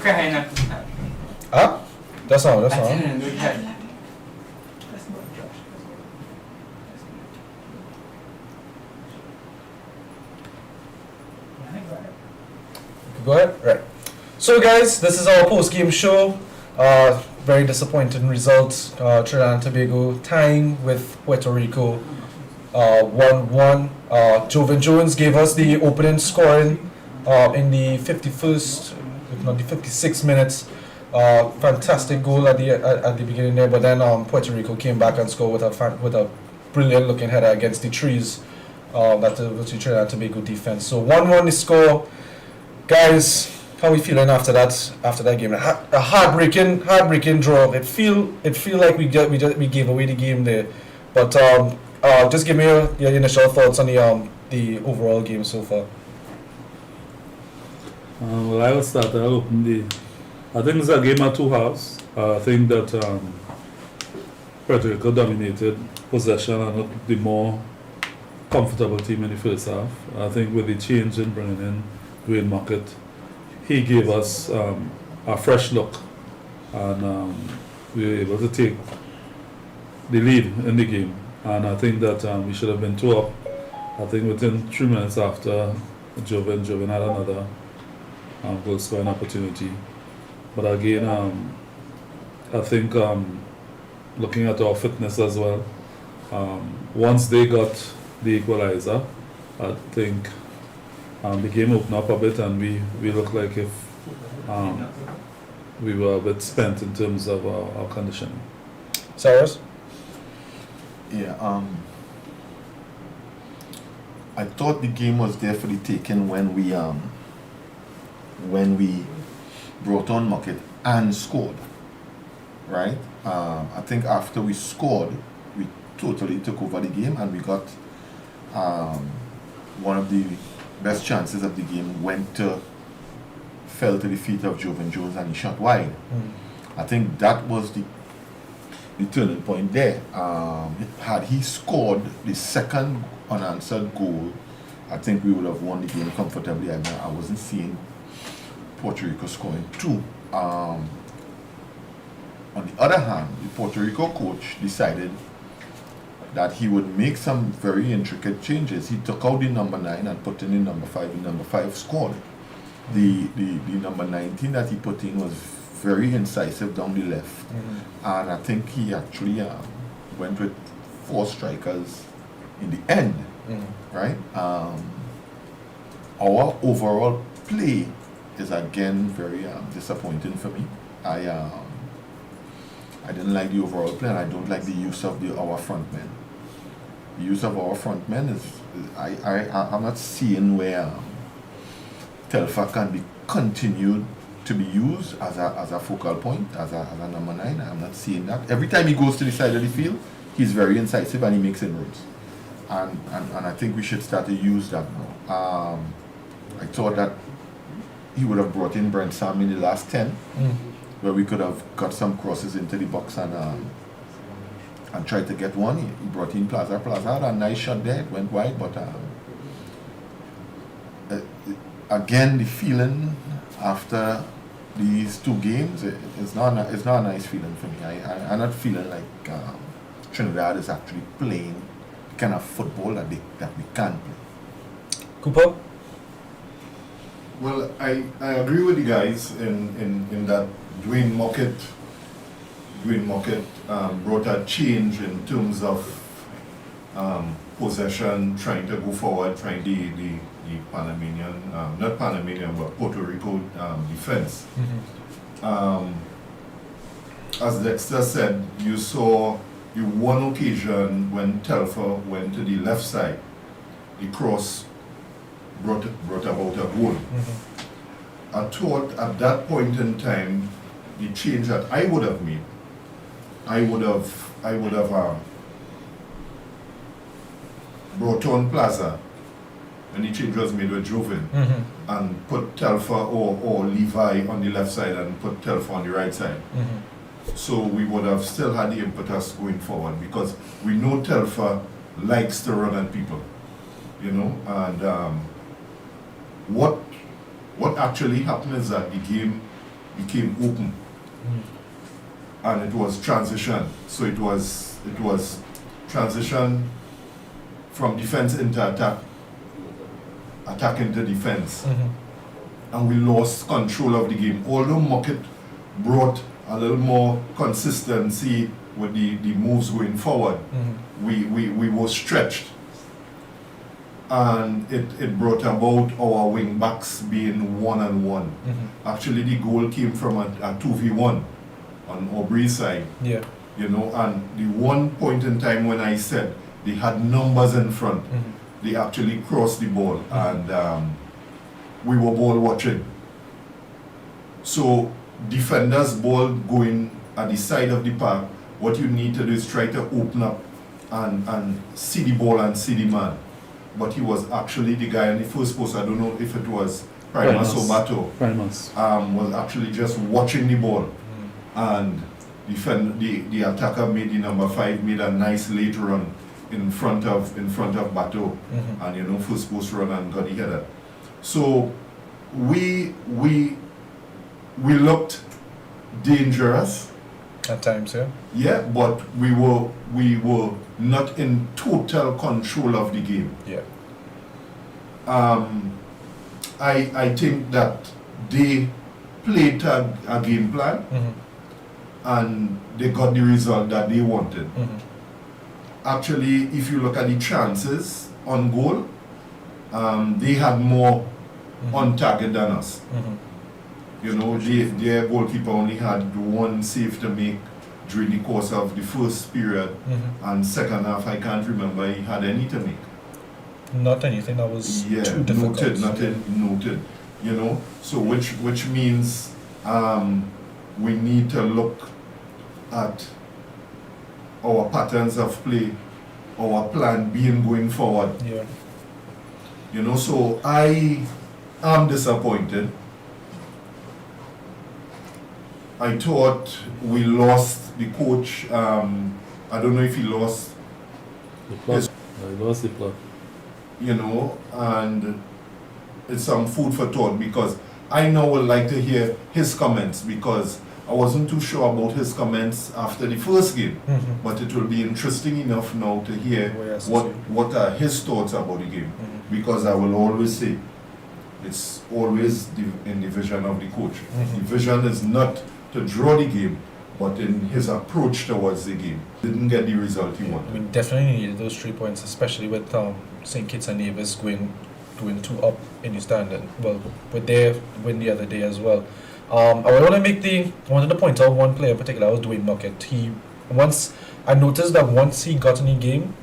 Huh? That's all. That's all. Go ahead. Right. So, guys, this is our post-game show. Very disappointing result. Trinidad and Tobago tying with Puerto Rico 1-1. Jovan Jones gave us the opening scoring in the 51st, if not the 56th minutes. Fantastic goal at the beginning there, but then Puerto Rico came back and scored with a brilliant looking header against the trees. That was the Trinidad and Tobago defense. So 1-1 the score. Guys, how are we feeling after that game? A heartbreaking draw. It feel like we gave away the game there. But just give me your initial thoughts on the overall game so far. Well, I will start. I'll open I think it's a game of two halves. I think that Puerto Rico dominated possession and looked the more comfortable team in the first half. I think with the change in bringing in Dwayne Market, he gave us a fresh look, and we were able to take the lead in the game. And I think that we should have been 2 up. I think within 3 minutes after Jovan had another goal scoring opportunity. But again, I think looking at our fitness as well, once they got the equalizer, I think the game opened up a bit, and we looked like if we were a bit spent in terms of our conditioning. Cyrus? Yeah, I thought the game was there for the taking when we brought on Market and scored, right? I think after we scored, we totally took over the game, and we got one of the best chances of the game fell to the feet of Jovan Jones, and he shot wide. I think that was the turning point there. Had he scored the second unanswered goal, I think we would have won the game comfortably. I wasn't seeing Puerto Rico scoring 2. On the other hand, the Puerto Rico coach decided that he would make some very intricate changes. He took out the number 9 and put in the number 5. The number 5 scored. The number 19 that he put in was very incisive down the left. And I think he actually went with 4 strikers in the end, right? Our overall play is again very disappointing for me. I didn't like the overall play, and I don't like the use of our front men. The use of our front men is I'm not seeing where Telfa can be continued to be used as a focal point, as a number 9. I'm not seeing that. Every time he goes to the side of the field, he's very incisive and he makes inroads. And I think we should start to use that now. I thought that he would have brought in Brent Sam in the last 10, where we could have got some crosses into the box and tried to get one. He brought in Plaza had a nice shot there. It went wide, but again, the feeling after these 2 games, it's not a nice feeling for me. I'm not feeling like Trinidad is actually playing the kind of football that we can play. Cooper? Well, I agree with the guys in that Dwayne Market brought a change in terms of possession, trying to go forward, trying the Panamanian, not Panamanian, but Puerto Rico defense. As Dexter said, you saw the one occasion when Telfa went to the left side, the cross brought about a goal. I thought at that point in time, the change that I would have made, I would have brought on Plaza when the change was made with Jovan, and put Telfa or Levi on the left side and put Telfa on the right side. So we would have still had the impetus going forward, because we know Telfa likes to run at people, and what actually happened is that the game became open. And it was transition. So it was transition from defense into attack into defense. And we lost control of the game. Although Muckett brought a little more consistency with the moves going forward, we were stretched. And it brought about our wing backs being one-on-one. Actually, the goal came from a 2v1 on Aubrey's side. Yeah. You know, and the one point in time when I said they had numbers in front, they actually crossed the ball, and we were ball watching. So defenders ball going at the side of the park, what you need to do is try to open up and see the ball and see the man. But he was actually the guy in the first post. I don't know if it was Primus or Bato. Primus. Was actually just watching the ball, and the attacker made the number 5 made a nice late run in front of Bato, and you know, first post run and got the header. So we looked dangerous at times, yeah. Yeah, but we were not in total control of the game. Yeah. I think that they played a game plan, and they got the result that they wanted. Actually, if you look at the chances on goal, they had more on target than us. You know, their goalkeeper only had one save to make during the course of the first period, and second half I can't remember he had any to make. Not anything that was too difficult. Noted. You know, so which means we need to look at our patterns of play, our plan being going forward. Yeah. You know, so I am disappointed. I thought we lost the coach. I don't know if he lost the plot. I lost the plot. You know, and it's some food for thought, because I now would like to hear his comments, because I wasn't too sure about his comments after the first game. But it will be interesting enough now to hear what are his thoughts about the game. Because I will always say, it's always in the vision of the coach. The vision is not to draw the game, but in his approach towards the game. Didn't get the result he wanted. We definitely needed those 3 points, especially with St. Kitts and Nevis going 2 up in the standing. Well, with their win the other day as well. I wanted to point out one player in particular. I was doing Muckett. I noticed that once he got in the game,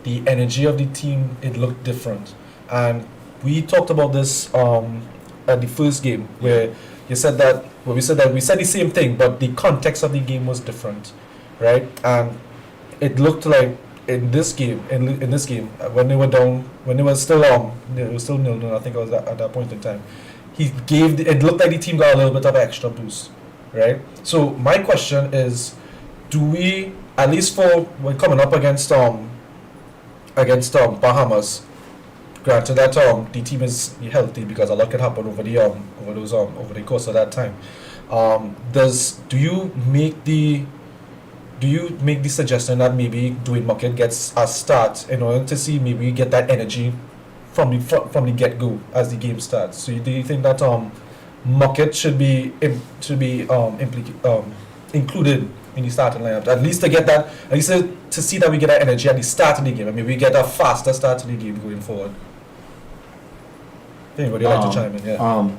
the energy of the team, it looked different. And we talked about this at the first game, where we said the same thing, but the context of the game was different, right? And it looked like in this game, when they were down, when they were still 0-0, I think it was at that point in time, it looked like the team got a little bit of extra boost, right? So my question is, do we, at least for when coming up against Bahamas, granted that the team is healthy because a lot can happen over the course of that time. Do you make the suggestion that maybe Dwayne Muckett gets a start in order to see maybe get that energy from the get-go as the game starts? So do you think that Muckett should be included in the starting lineup, at least to get that, at least to see that we get that energy at the start of the game, and maybe we get a faster start to the game going forward? Anybody like to chime in? Yeah.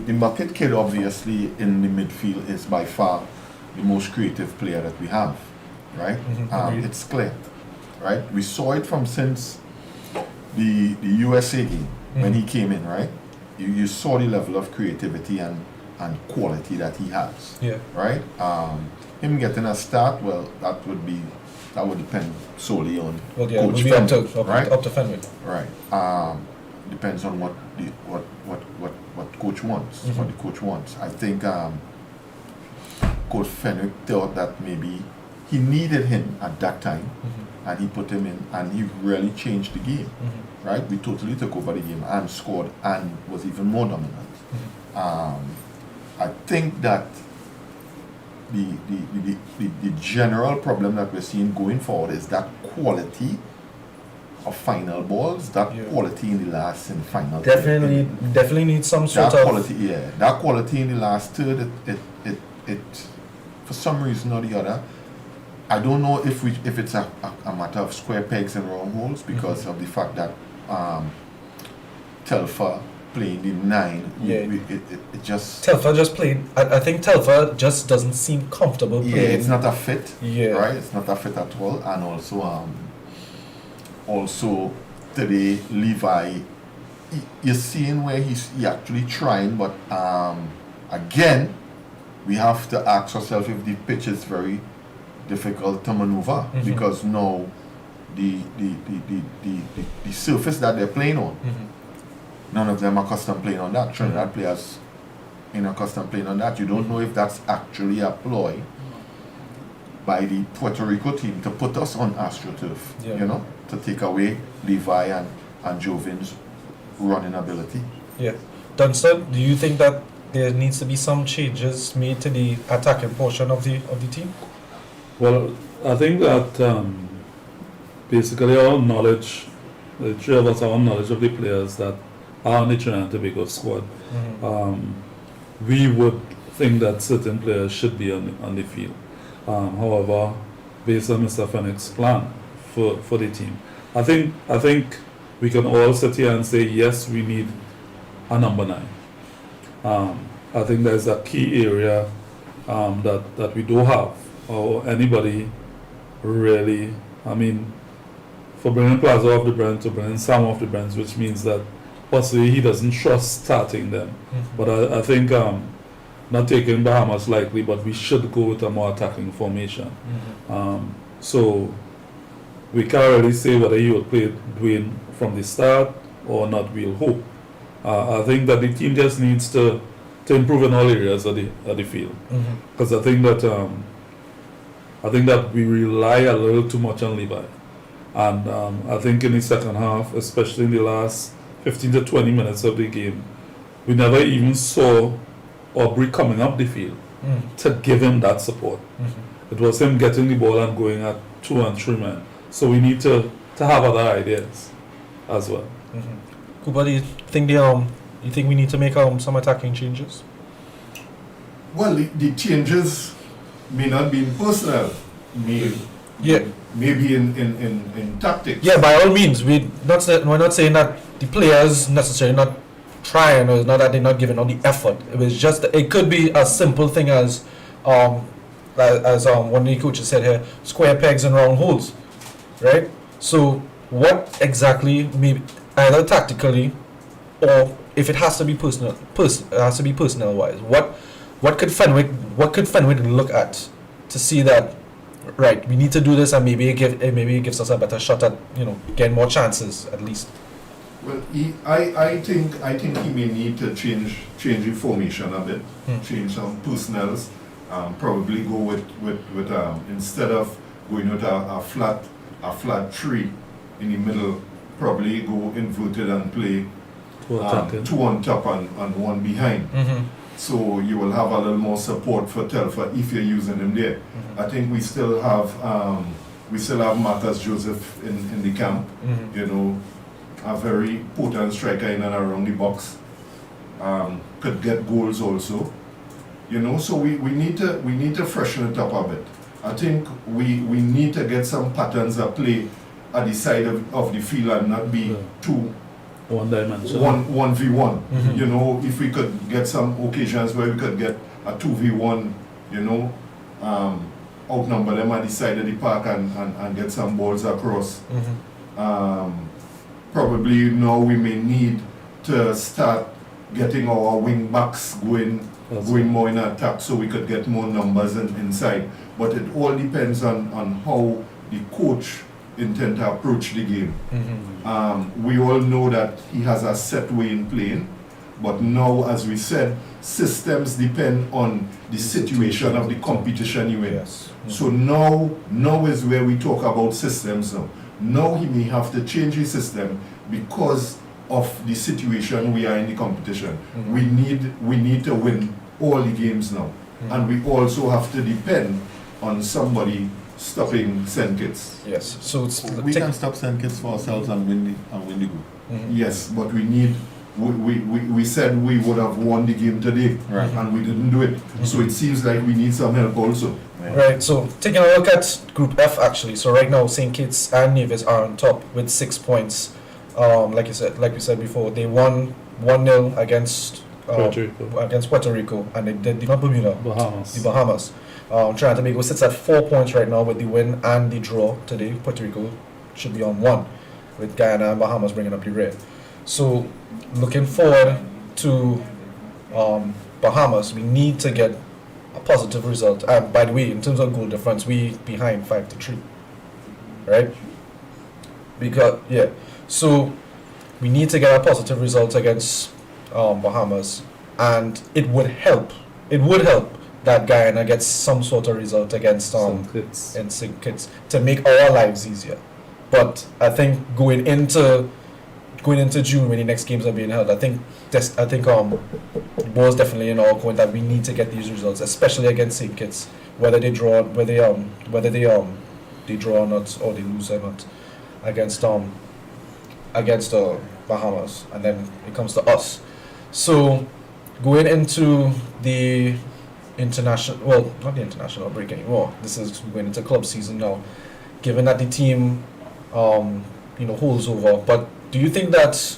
The Muckett kid, obviously, in the midfield is by far the most creative player that we have, right? It's clear, right? We saw it from since the USA game when he came in, right? You saw the level of creativity and quality that he has, right? Him getting a start, well, that would depend solely on Coach Fenwick, right? Up to Fenwick, right? Depends on what coach wants, what the coach wants. I think Coach Fenwick thought that maybe he needed him at that time, and he put him in, and he really changed the game, right? We totally took over the game and scored and was even more dominant. I think that the general problem that we're seeing going forward is that quality of final balls, that quality in the last and final Definitely needs some sort that of quality, that quality in the last third, it for some reason or the other, I don't know if it's a matter of square pegs and round holes because of the fact that Telfa playing the 9, it just Telfa just played. I think Telfa just doesn't seem comfortable playing. Yeah, it's not a fit. Yeah, right. It's not a fit at all, and also today Levi, you're seeing where he actually trying, but again, we have to ask ourselves if the pitch is very difficult to maneuver because now the surface that they're playing on, none of them are accustomed playing on that. Trinidad players ain't accustomed playing on that. You don't know if that's actually a ploy by the Puerto Rico team to put us on AstroTurf, you know, to take away Levi and Jovin's running ability. Yeah. Dunstan, do you think that there needs to be some changes made to the attacking portion of the team? Well, I think that basically our knowledge, the three of us, our knowledge of the players that are on the Trinidad and Tobago squad, we would think that certain players should be on the field. However, based on Mr. Fenwick's plan for the team, I think we can all sit here and say yes, we need a number 9. I think there's a key area that we don't have, or anybody really. I mean, for bringing Plaza off the bench to bringing Sam off the bench, which means that possibly he doesn't trust starting them. But I think not taking Bahamas likely, but we should go with a more attacking formation. So we can't really say whether he will play Dwayne from the start or not. We'll hope. I think that the team just needs to improve in all areas of the field, because I think that we rely a little too much on Levi, and I think in the second half, especially in the last 15 to 20 minutes of the game, we never even saw Aubrey coming up the field to give him that support. It was him getting the ball and going at 2 and 3 men. So we need to have other ideas as well. Cooper, do you think you think we need to make some attacking changes? Well, the changes may not be in personnel, maybe in tactics. Yeah, by all means, we're not saying that the players necessarily not trying, or it's not that they're not giving all the effort. It could be a simple thing as one of the coaches said here, square pegs and round holes, right? So what exactly, maybe either tactically or if it has to be personnel wise, what could Fenwick look at to see that, right, we need to do this, and maybe it gives us a better shot at getting more chances at least. Well, I think he may need to change the formation a bit, change some personnels, probably go with instead of going with a flat 3 in the middle, probably go inverted and play 2 on top and 1 behind. So you will have a little more support for Telfa if you're using him there. I think we still have Marcus Joseph in the camp. A very potent striker in and around the box. Could get goals also. So we need to freshen it up a bit. I think we need to get some patterns of play at the side of the field and not be too one-dimensional. 1v1. If we could get some occasions where we could get a 2v1, outnumber them at the side of the park and get some balls across. Probably now we may need to start getting our wing backs going more in attack so we could get more numbers inside. But it all depends on how the coach intend to approach the game. We all know that he has a set way in playing, but now, as we said, systems depend on the situation of the competition you in. Yes. So now is where we talk about systems now. Now he may have to change his system because of the situation we are in the competition. We need to win all the games now. And we also have to depend on somebody stopping St. Kitts. Yes. So it's We can stop St. Kitts for ourselves and win the group. Yes, but we need. We said we would have won the game today, Right. and we didn't do it. So it seems like we need some help also. Right, so taking a look at Group F actually. So right now, St. Kitts and Nevis are on top with 6 points. Like we said before, they won 1-0 against Puerto Rico, and they did not Bermuda, the Bahamas. Trinidad and Tobago sits at 4 points right now with the win and the draw today. Puerto Rico should be on 1, with Guyana and Bahamas bringing up the rear. So looking forward to Bahamas, we need to get a positive result. And by the way, in terms of goal difference, we behind 5-3, right? So we need to get a positive result against Bahamas, and it would help that Guyana gets some sort of result against St. Kitts to make our lives easier. But I think going into June when the next games are being held, I think the ball is definitely in our court that we need to get these results, especially against St. Kitts, whether they draw or not, or they lose or not against Bahamas, and then it comes to us. So going into the not the international break anymore. This is going into club season now. Given that the team holds over, but do you think that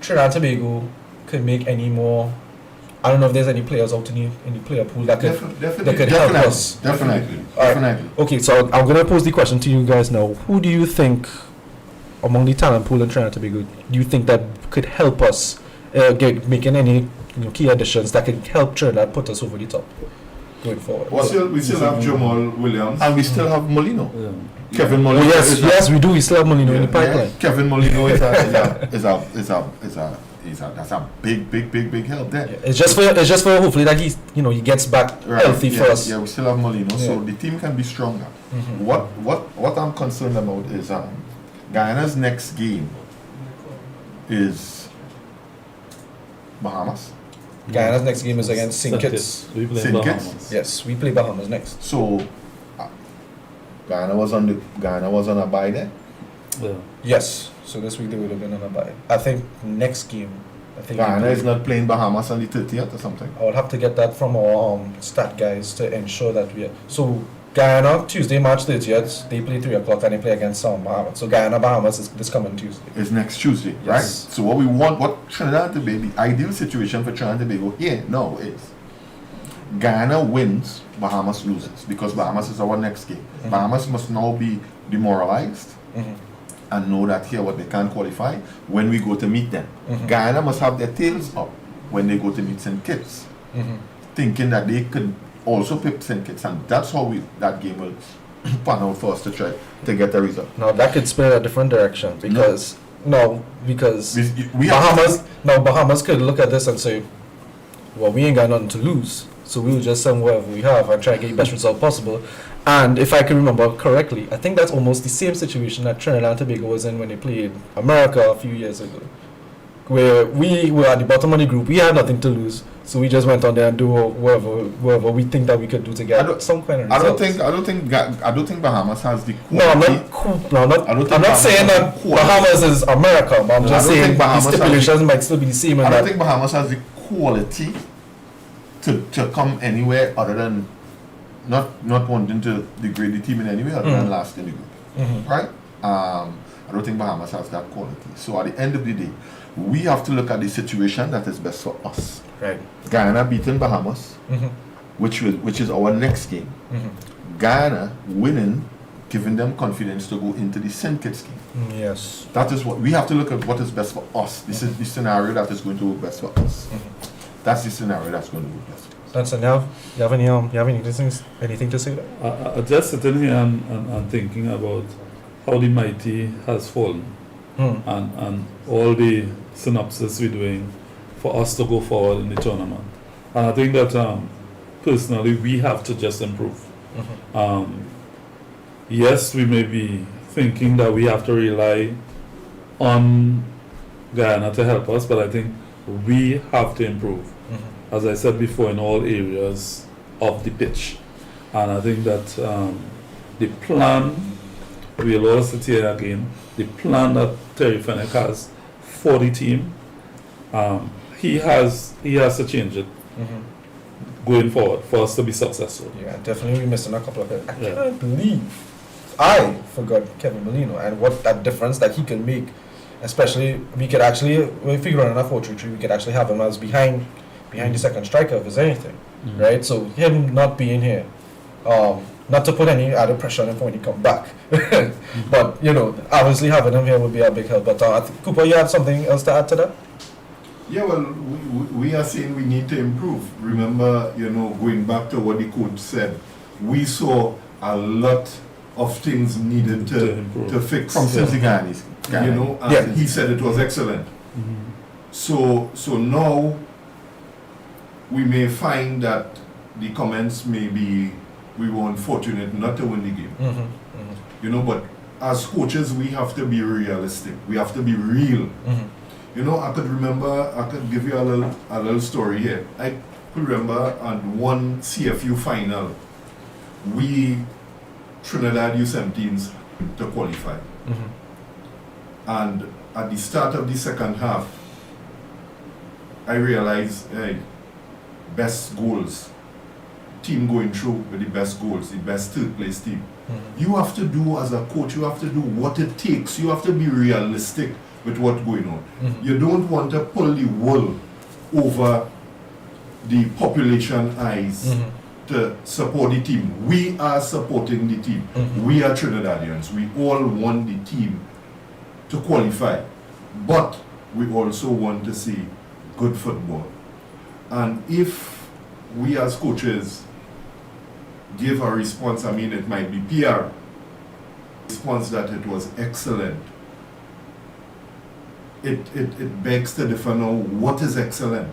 Trinidad and Tobago could make any more? I don't know if there's any players out in the player pool that could help us. Definitely. Okay, so I'm gonna pose the question to you guys now. Who do you think among the talent pool in Trinidad and Tobago do you think that could help us making any key additions that could help Trinidad put us over the top going forward? We still have Jamal Williams, And we still have Molino. Yeah. Kevin Molino. Yes, we do. We still have Molino in the pipeline. Kevin Molino is that's a big help there. Yeah. It's just for hopefully that he gets back healthy for us. Yeah, we still have Molino, so the team can be stronger. What I'm concerned about is Guyana's next game is Bahamas. Guyana's next game is against St. Kitts. We play St. Bahamas. Kitts? Yes, we play Bahamas next. So Guyana was on a bye there. Yeah. Yes, so this week they would have been on a bye. I think next game. Guyana is not playing Bahamas on the 30th or something. I would have to get that from our stat guys to ensure that we are. So Guyana, Tuesday, March 30th, they play 3 o'clock and they play against Bahamas. So Guyana, Bahamas is this coming Tuesday. It's next Tuesday, Yes. right? So what Trinidad and Tobago, the ideal situation for Trinidad and Tobago here now is Guyana wins, Bahamas loses, because Bahamas is our next game. Bahamas must now be demoralized and know that here what they can't qualify when we go to meet them. Guyana must have their tails up when they go to meet St. Kitts, thinking that they could also pick St. Kitts, and that's how that game will pan out for us to try to get a result. Now that could spin a different direction because Bahamas could look at this and say, well, we ain't got nothing to lose, so we'll just send whatever we have and try to get the best result possible. And if I can remember correctly, I think that's almost the same situation that Trinidad and Tobago was in when they played America a few years ago, where we were at the bottom of the group, we had nothing to lose, so we just went on there and do whatever we think that we could do to get some kind of results. I don't think Bahamas has the quality. No, I'm not saying that Bahamas is America, but I'm just saying the stipulations might still be the same. I don't think Bahamas has the quality to come anywhere other than not wanting to degrade the team in any way other than last in the group, right? I don't think Bahamas has that quality. So at the end of the day, we have to look at the situation that is best for us. Right. Guyana beating Bahamas, which is our next game. Guyana winning, giving them confidence to go into the St. Kitts game. Yes. That is what we have to look at. What is best for us? This is the scenario that is going to work best for us. That's the scenario that's going to work best for us. Dunstan, you have anything to say there? I just sitting here and thinking about how the mighty has fallen and all the synopsis we're doing for us to go forward in the tournament. And I think that personally we have to just improve. Yes, we may be thinking that we have to rely on Guyana to help us, but I think we have to improve. as I said before, in all areas of the pitch. And I think that the plan, we'll all sit here again, the plan that Terry Fenwick has for the team, he has to change it going forward for us to be successful. Yeah, definitely we're missing a couple of it. I can't believe I forgot Kevin Molino and what that difference that he can make. Especially, we could actually, when we figure out enough 4-3-3, we could actually have him as behind the second striker if there's anything, right? So him not being here, not to put any added pressure on him when he come back, but you know, obviously having him here would be a big help. But I think, Cooper, you have something else to add to that? Yeah, well, we are saying we need to improve. Remember, you know, going back to what the coach said, we saw a lot of things needed to fix. From Cincinnati. You know, and he said it was excellent. So now we may find that the comments may be we were unfortunate not to win the game. You know, but as coaches we have to be realistic. We have to be real. You know, I could give you a little story here. I could remember on one CFU final, we Trinidad U17s to qualify. And at the start of the second half, I realized, hey, best goals, team going through with the best goals, the best third place team. You have to do, as a coach, you have to do what it takes. You have to be realistic with what's going on. You don't want to pull the wool over the population eyes to support the team. We are supporting the team. We are Trinidadians. We all want the team to qualify, but we also want to see good football. And if we as coaches give a response, I mean it might be PR response that it was excellent, it begs to differ now, what is excellent?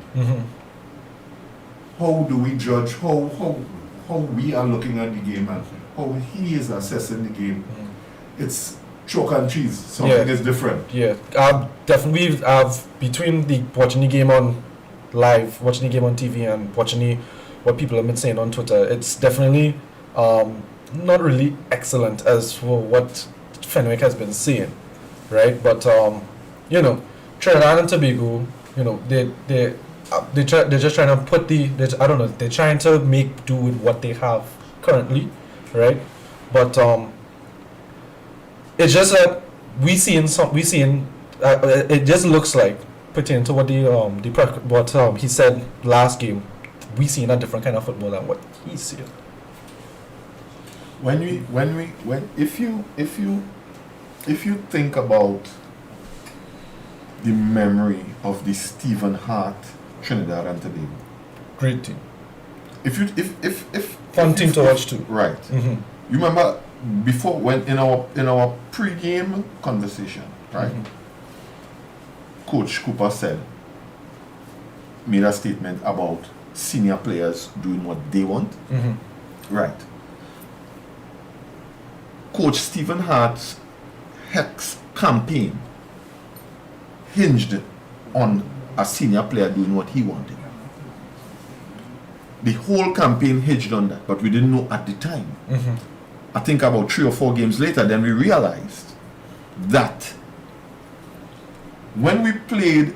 How do we judge how we are looking at the game and how he is assessing the game? It's chalk and cheese. Something is different. Yeah, definitely. Between watching the game on live, watching the game on TV, and watching what people have been saying on Twitter, it's definitely not really excellent as for what Fenwick has been saying, right? But you know, Trinidad and Tobago, you know, they're just trying to put they're trying to make do with what they have currently, right? But it's just that it just looks like, pertaining to what he said last game, we seen a different kind of football than what he's seeing. If you think about the memory of the Stephen Hart Trinidad and Tobago, Great team. Fun team to watch too. Right. You remember before, when in our pre-game conversation, right? Coach Cooper made a statement about senior players doing what they want. Right. Coach Stephen Hart's Hex campaign hinged on a senior player doing what he wanted. The whole campaign hinged on that, but we didn't know at the time. I think about 3 or 4 games later, then we realized that when we played,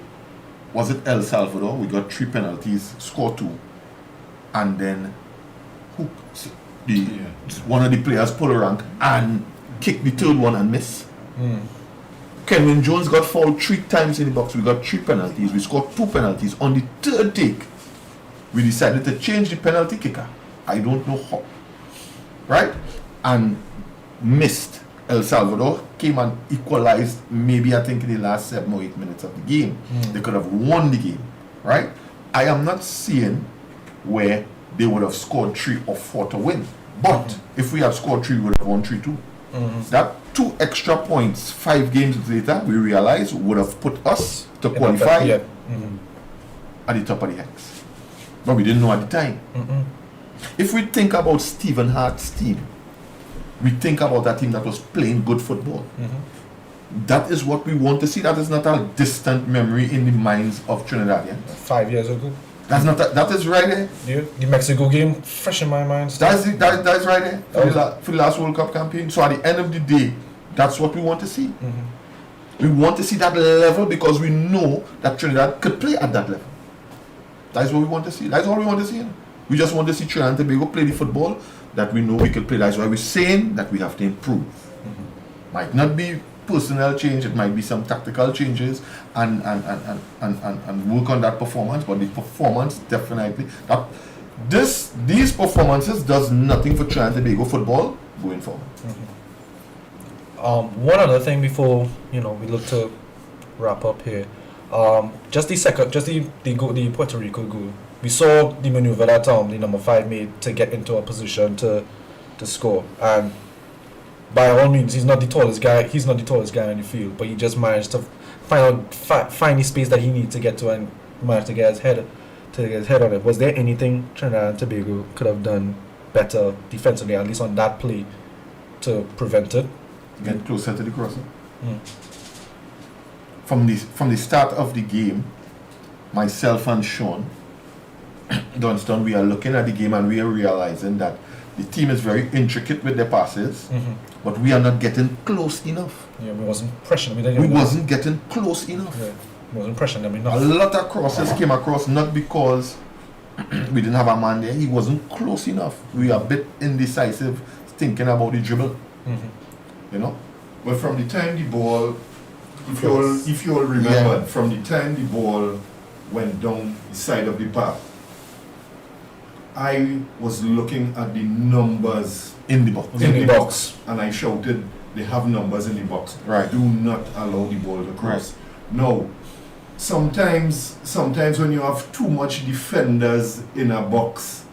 was it El Salvador? We got 3 penalties, scored 2, and then one of the players pulled a rank and kicked the third one and missed. Kenwin Jones got fouled 3 times in the box. We got 3 penalties. We scored 2 penalties. On the third take, we decided to change the penalty kicker. I don't know how. Right? And missed. El Salvador came and equalized, maybe I think in the last 7 or 8 minutes of the game. They could have won the game. Right? I am not seeing where they would have scored 3 or 4 to win. But if we had scored 3, we would have won 3-2. That 2 extra points 5 games later, we realized would have put us to qualify at the top of the X. But we didn't know at the time. If we think about Stephen Hart's team, we think about that team that was playing good football. That is what we want to see. That is not a distant memory in the minds of Trinidadians. 5 years ago. That's not that is right there. The Mexico game, fresh in my mind. That's right there for the last World Cup campaign. So at the end of the day, that's what we want to see. Mm-hmm. We want to see that level because we know that Trinidad could play at that level. That's what we want to see. That's all we want to see. We just want to see Trinidad and Tobago play the football that we know we could play. That's why we're saying that we have to improve. Mm-hmm. Might not be personnel change, it might be some tactical changes and work on that performance, but the performance definitely these performances does nothing for Trinidad and Tobago football going forward. Mm-hmm. One other thing before we look to wrap up here. Just the Puerto Rico goal. We saw the maneuver that the number 5 made to get into a position to score, and by all means, he's not the tallest guy. He's not the tallest guy on the field, but he just managed to find the space that he needed to get to, and managed to get his head on it. Was there anything Trinidad and Tobago could have done better defensively, at least on that play, to prevent it? Get closer to the crosser. From the start of the game, myself and Shawn Dunstan, we are looking at the game and we are realizing that the team is very intricate with their passes, but we are not getting close enough. Yeah, we wasn't pressuring them. We wasn't getting close enough. Yeah, we wasn't pressuring them enough. A lot of crosses came across not because we didn't have a man there. He wasn't close enough. We are a bit indecisive, thinking about the dribble. But from the time the ball, if you all remember, from the time the ball went down the side of the park, I was looking at the numbers in the box. In the box, and I shouted, "They have numbers in the box. Right. Do not allow the ball to cross." Right. Now, sometimes when you have too much defenders in a box,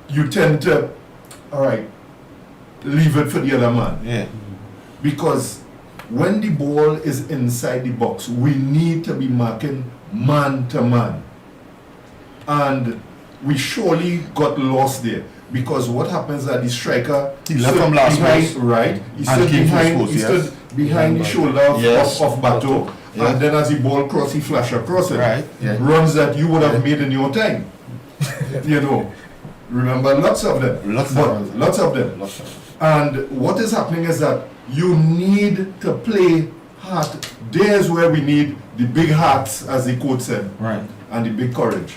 you tend to, leave it for the other man. Yeah. Because when the ball is inside the box, we need to be marking man to man. And we surely got lost there. Because what happens is that the striker he left from last behind, right? He stood behind the shoulder of Bato, and then as the ball crossed, he flashed across it. Right. Yeah. Runs that you would have made in your time. Remember, lots of them. Lots of them. And what is happening is that you need to play hard. There's where we need the big hearts, as the coach said, right, and the big courage.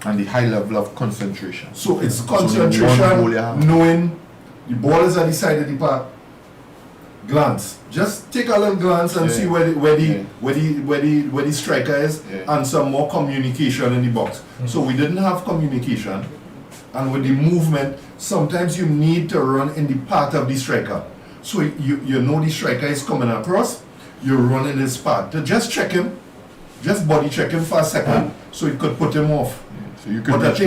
And the high level of concentration. So it's concentration, knowing the ball is at the side of the park. Glance. Just take a little glance and see where the striker is, and some more communication in the box. So we didn't have communication, and with the movement, sometimes you need to run in the path of the striker. So you know the striker is coming across, you run in his path. To just check him, just body check him for a second, so it could put him off. So you could but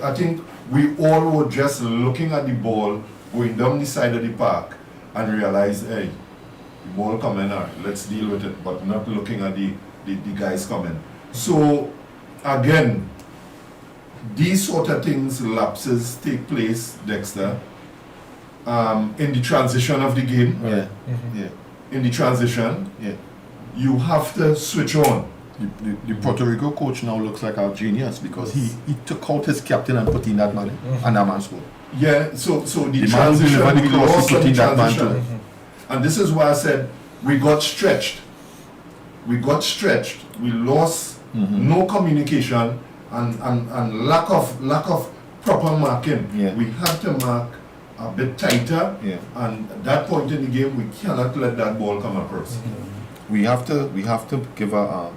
I think we all were just looking at the ball going down the side of the park and realized, hey, the ball coming out, let's deal with it, but not looking at the guys coming. So again, these sort of things, lapses take place, Dexter, in the transition of the game. Yeah. In the transition, you have to switch on. The Puerto Rico coach now looks like a genius because he took out his captain and put in that man, and that man scored. Yeah, so the transition, we lost the transition. And this is why I said we got stretched. We lost no communication and lack of proper marking. Yeah. We have to mark a bit tighter, and at that point in the game we cannot let that ball come across. We have to give a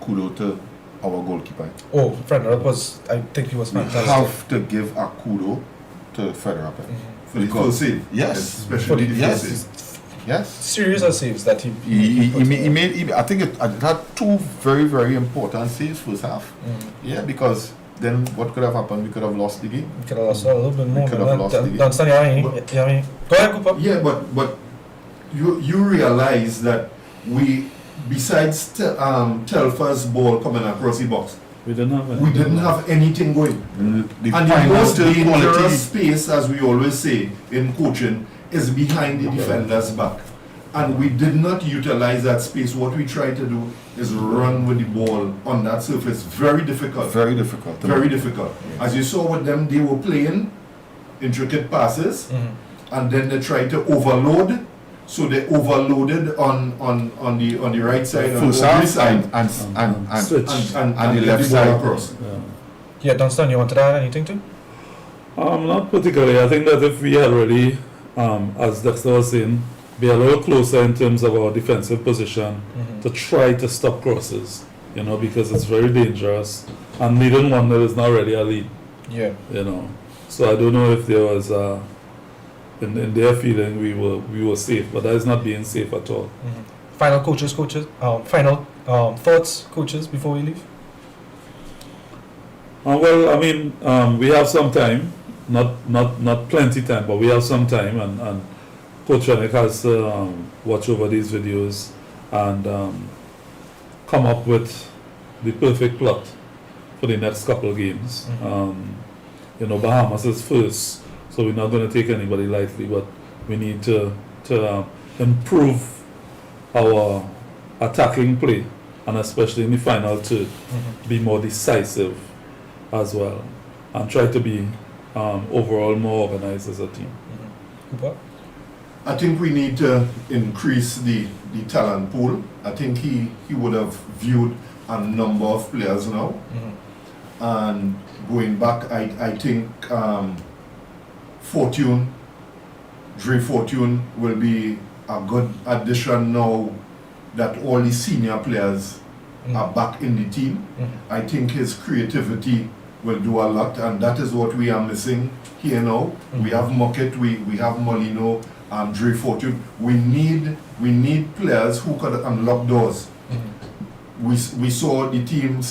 kudo to our goalkeeper. Oh, Frederick I think he was fantastic. We have to give a kudo to Frederick. For the full save. Yes. Especially the full save. Yes. Series of saves that he made. I think it had two very, very important saves first half. Yeah, because then what could have happened? We could have lost the game. We could have lost a little bit more. We could have lost the game. Dunstan, go ahead, Cooper. Yeah, but you realize that we, besides Telfa's ball coming across the box, we didn't have anything going. And the most dangerous space, as we always say in coaching, is behind the defender's back. And we did not utilize that space. What we tried to do is run with the ball on that surface. Very difficult. Very difficult. Very difficult. As you saw with them, they were playing intricate passes, and then they tried to overload. So they overloaded on the right side, on the side, and the left ball side across. Yeah, Dunstan, you want to add anything too? Not particularly. I think that if we had already, as Dexter was saying, be a little closer in terms of our defensive position to try to stop crosses, because it's very dangerous. And leading one that is not really a lead. Yeah. So I don't know if there was in their feeling we were safe, but that is not being safe at all. Final final thoughts, coaches, before we leave. Well, I mean, we have some time, not plenty time, but we have some time, and Coach Yannick has to watch over these videos and come up with the perfect plot for the next couple of games. Bahamas is first, so we're not going to take anybody lightly, but we need to improve our attacking play, and especially in the final third, be more decisive as well, and try to be overall more organized as a team. Cooper? I think we need to increase the talent pool. I think he would have viewed a number of players now. And going back, I think Fortune, Dre Fortune will be a good addition now that all the senior players are back in the team. I think his creativity will do a lot, and that is what we are missing here now. We have Muckett, we have Molino, Dre Fortune. We need players who could unlock doors. We saw the team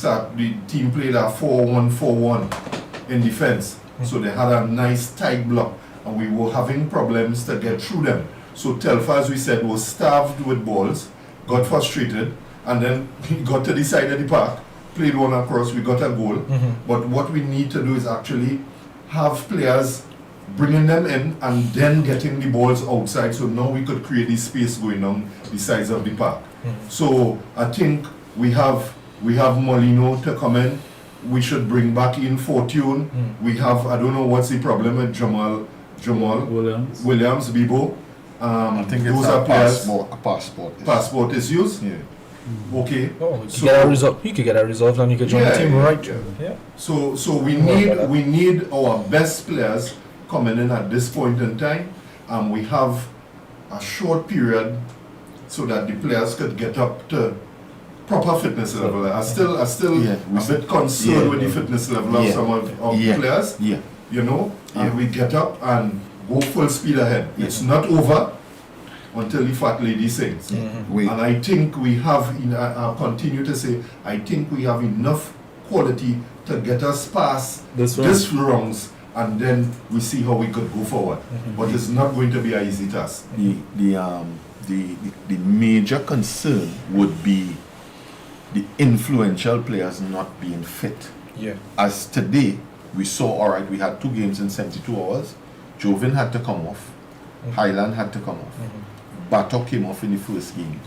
played a 4-1-4-1 in defense. So they had a nice tight block, and we were having problems to get through them. So Telfa, as we said, was starved with balls, got frustrated, and then he got to the side of the park, played one across, we got a goal. But what we need to do is actually have players bringing them in and then getting the balls outside, so now we could create this space going down the sides of the park. So I think we have Molino to come in. We should bring back in Fortune. We have, I don't know what's the problem with Jamal Williams, Bibo. I think those it's are players. Passport issues. Yeah. Okay. Oh, you could get a result and you could join the team right. Yeah. So we need our best players coming in at this point in time, and we have a short period so that the players could get up to proper fitness level. I still a bit concerned with the fitness level of some of the players. And we get up and go full speed ahead. It's not over until the fat lady sings. And I think we have, I'll continue to say, I think we have enough quality to get us past this rounds, and then we see how we could go forward. But it's not going to be an easy task. The major concern would be the influential players not being fit. As today, we saw, alright, we had 2 games in 72 hours. Jovin had to come off. Highland had to come off. Batok came off in the first game.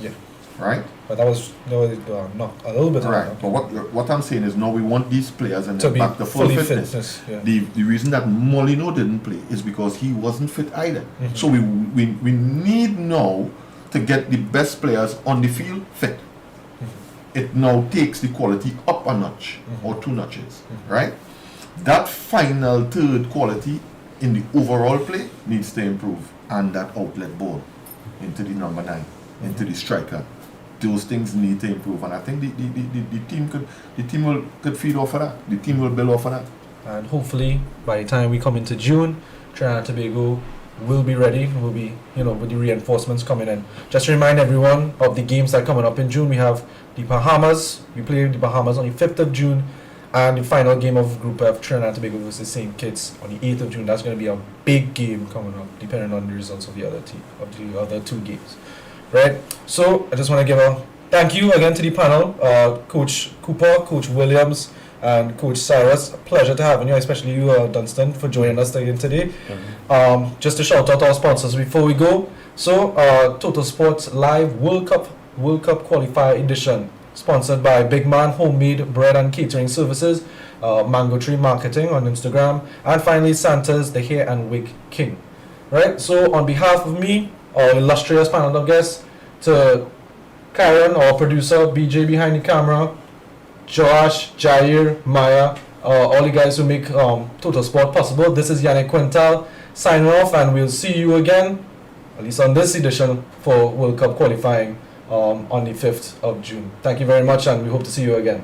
Right? But that was not a little bit. Right. But what I'm saying is now we want these players and to be back to full fitness. The reason that Molino didn't play is because he wasn't fit either. So we need now to get the best players on the field fit. It now takes the quality up a notch or 2 notches. Right? That final third quality in the overall play needs to improve, and that outlet ball into the number 9, into the striker. Those things need to improve, and I think the team could feed off of that. The team will build off of that. And hopefully by the time we come into June, Trinidad and Tobago will be ready. We'll be, with the reinforcements coming in. Just to remind everyone of the games that are coming up in June. We have the Bahamas. We play the Bahamas on the 5th of June. And the final game of Group F, Trinidad and Tobago versus St. Kitts on the 8th of June. That's going to be a big game coming up, depending on the results of the other 2 games. Right? So I just want to give a thank you again to the panel, Coach Cooper, Coach Williams, and Coach Cyrus. A pleasure to have you, especially you, Dunstan, for joining us again today. Just to shout out our sponsors before we go. So, Total Sports Live World Cup Qualifier Edition, sponsored by Bigman Homemade Bread and Catering Services, Mango Tree Marketing on Instagram, and finally Santa's The Hair and Wig King. Right, so on behalf of me, our illustrious panel of guests, to Karen, our producer, BJ behind the camera, Josh, Jair, Maya, all the guys who make Total Sport possible. This is Yannick Quintal signing off, and we'll see you again, at least on this edition, for World Cup qualifying on the 5th of June. Thank you very much, and we hope to see you again.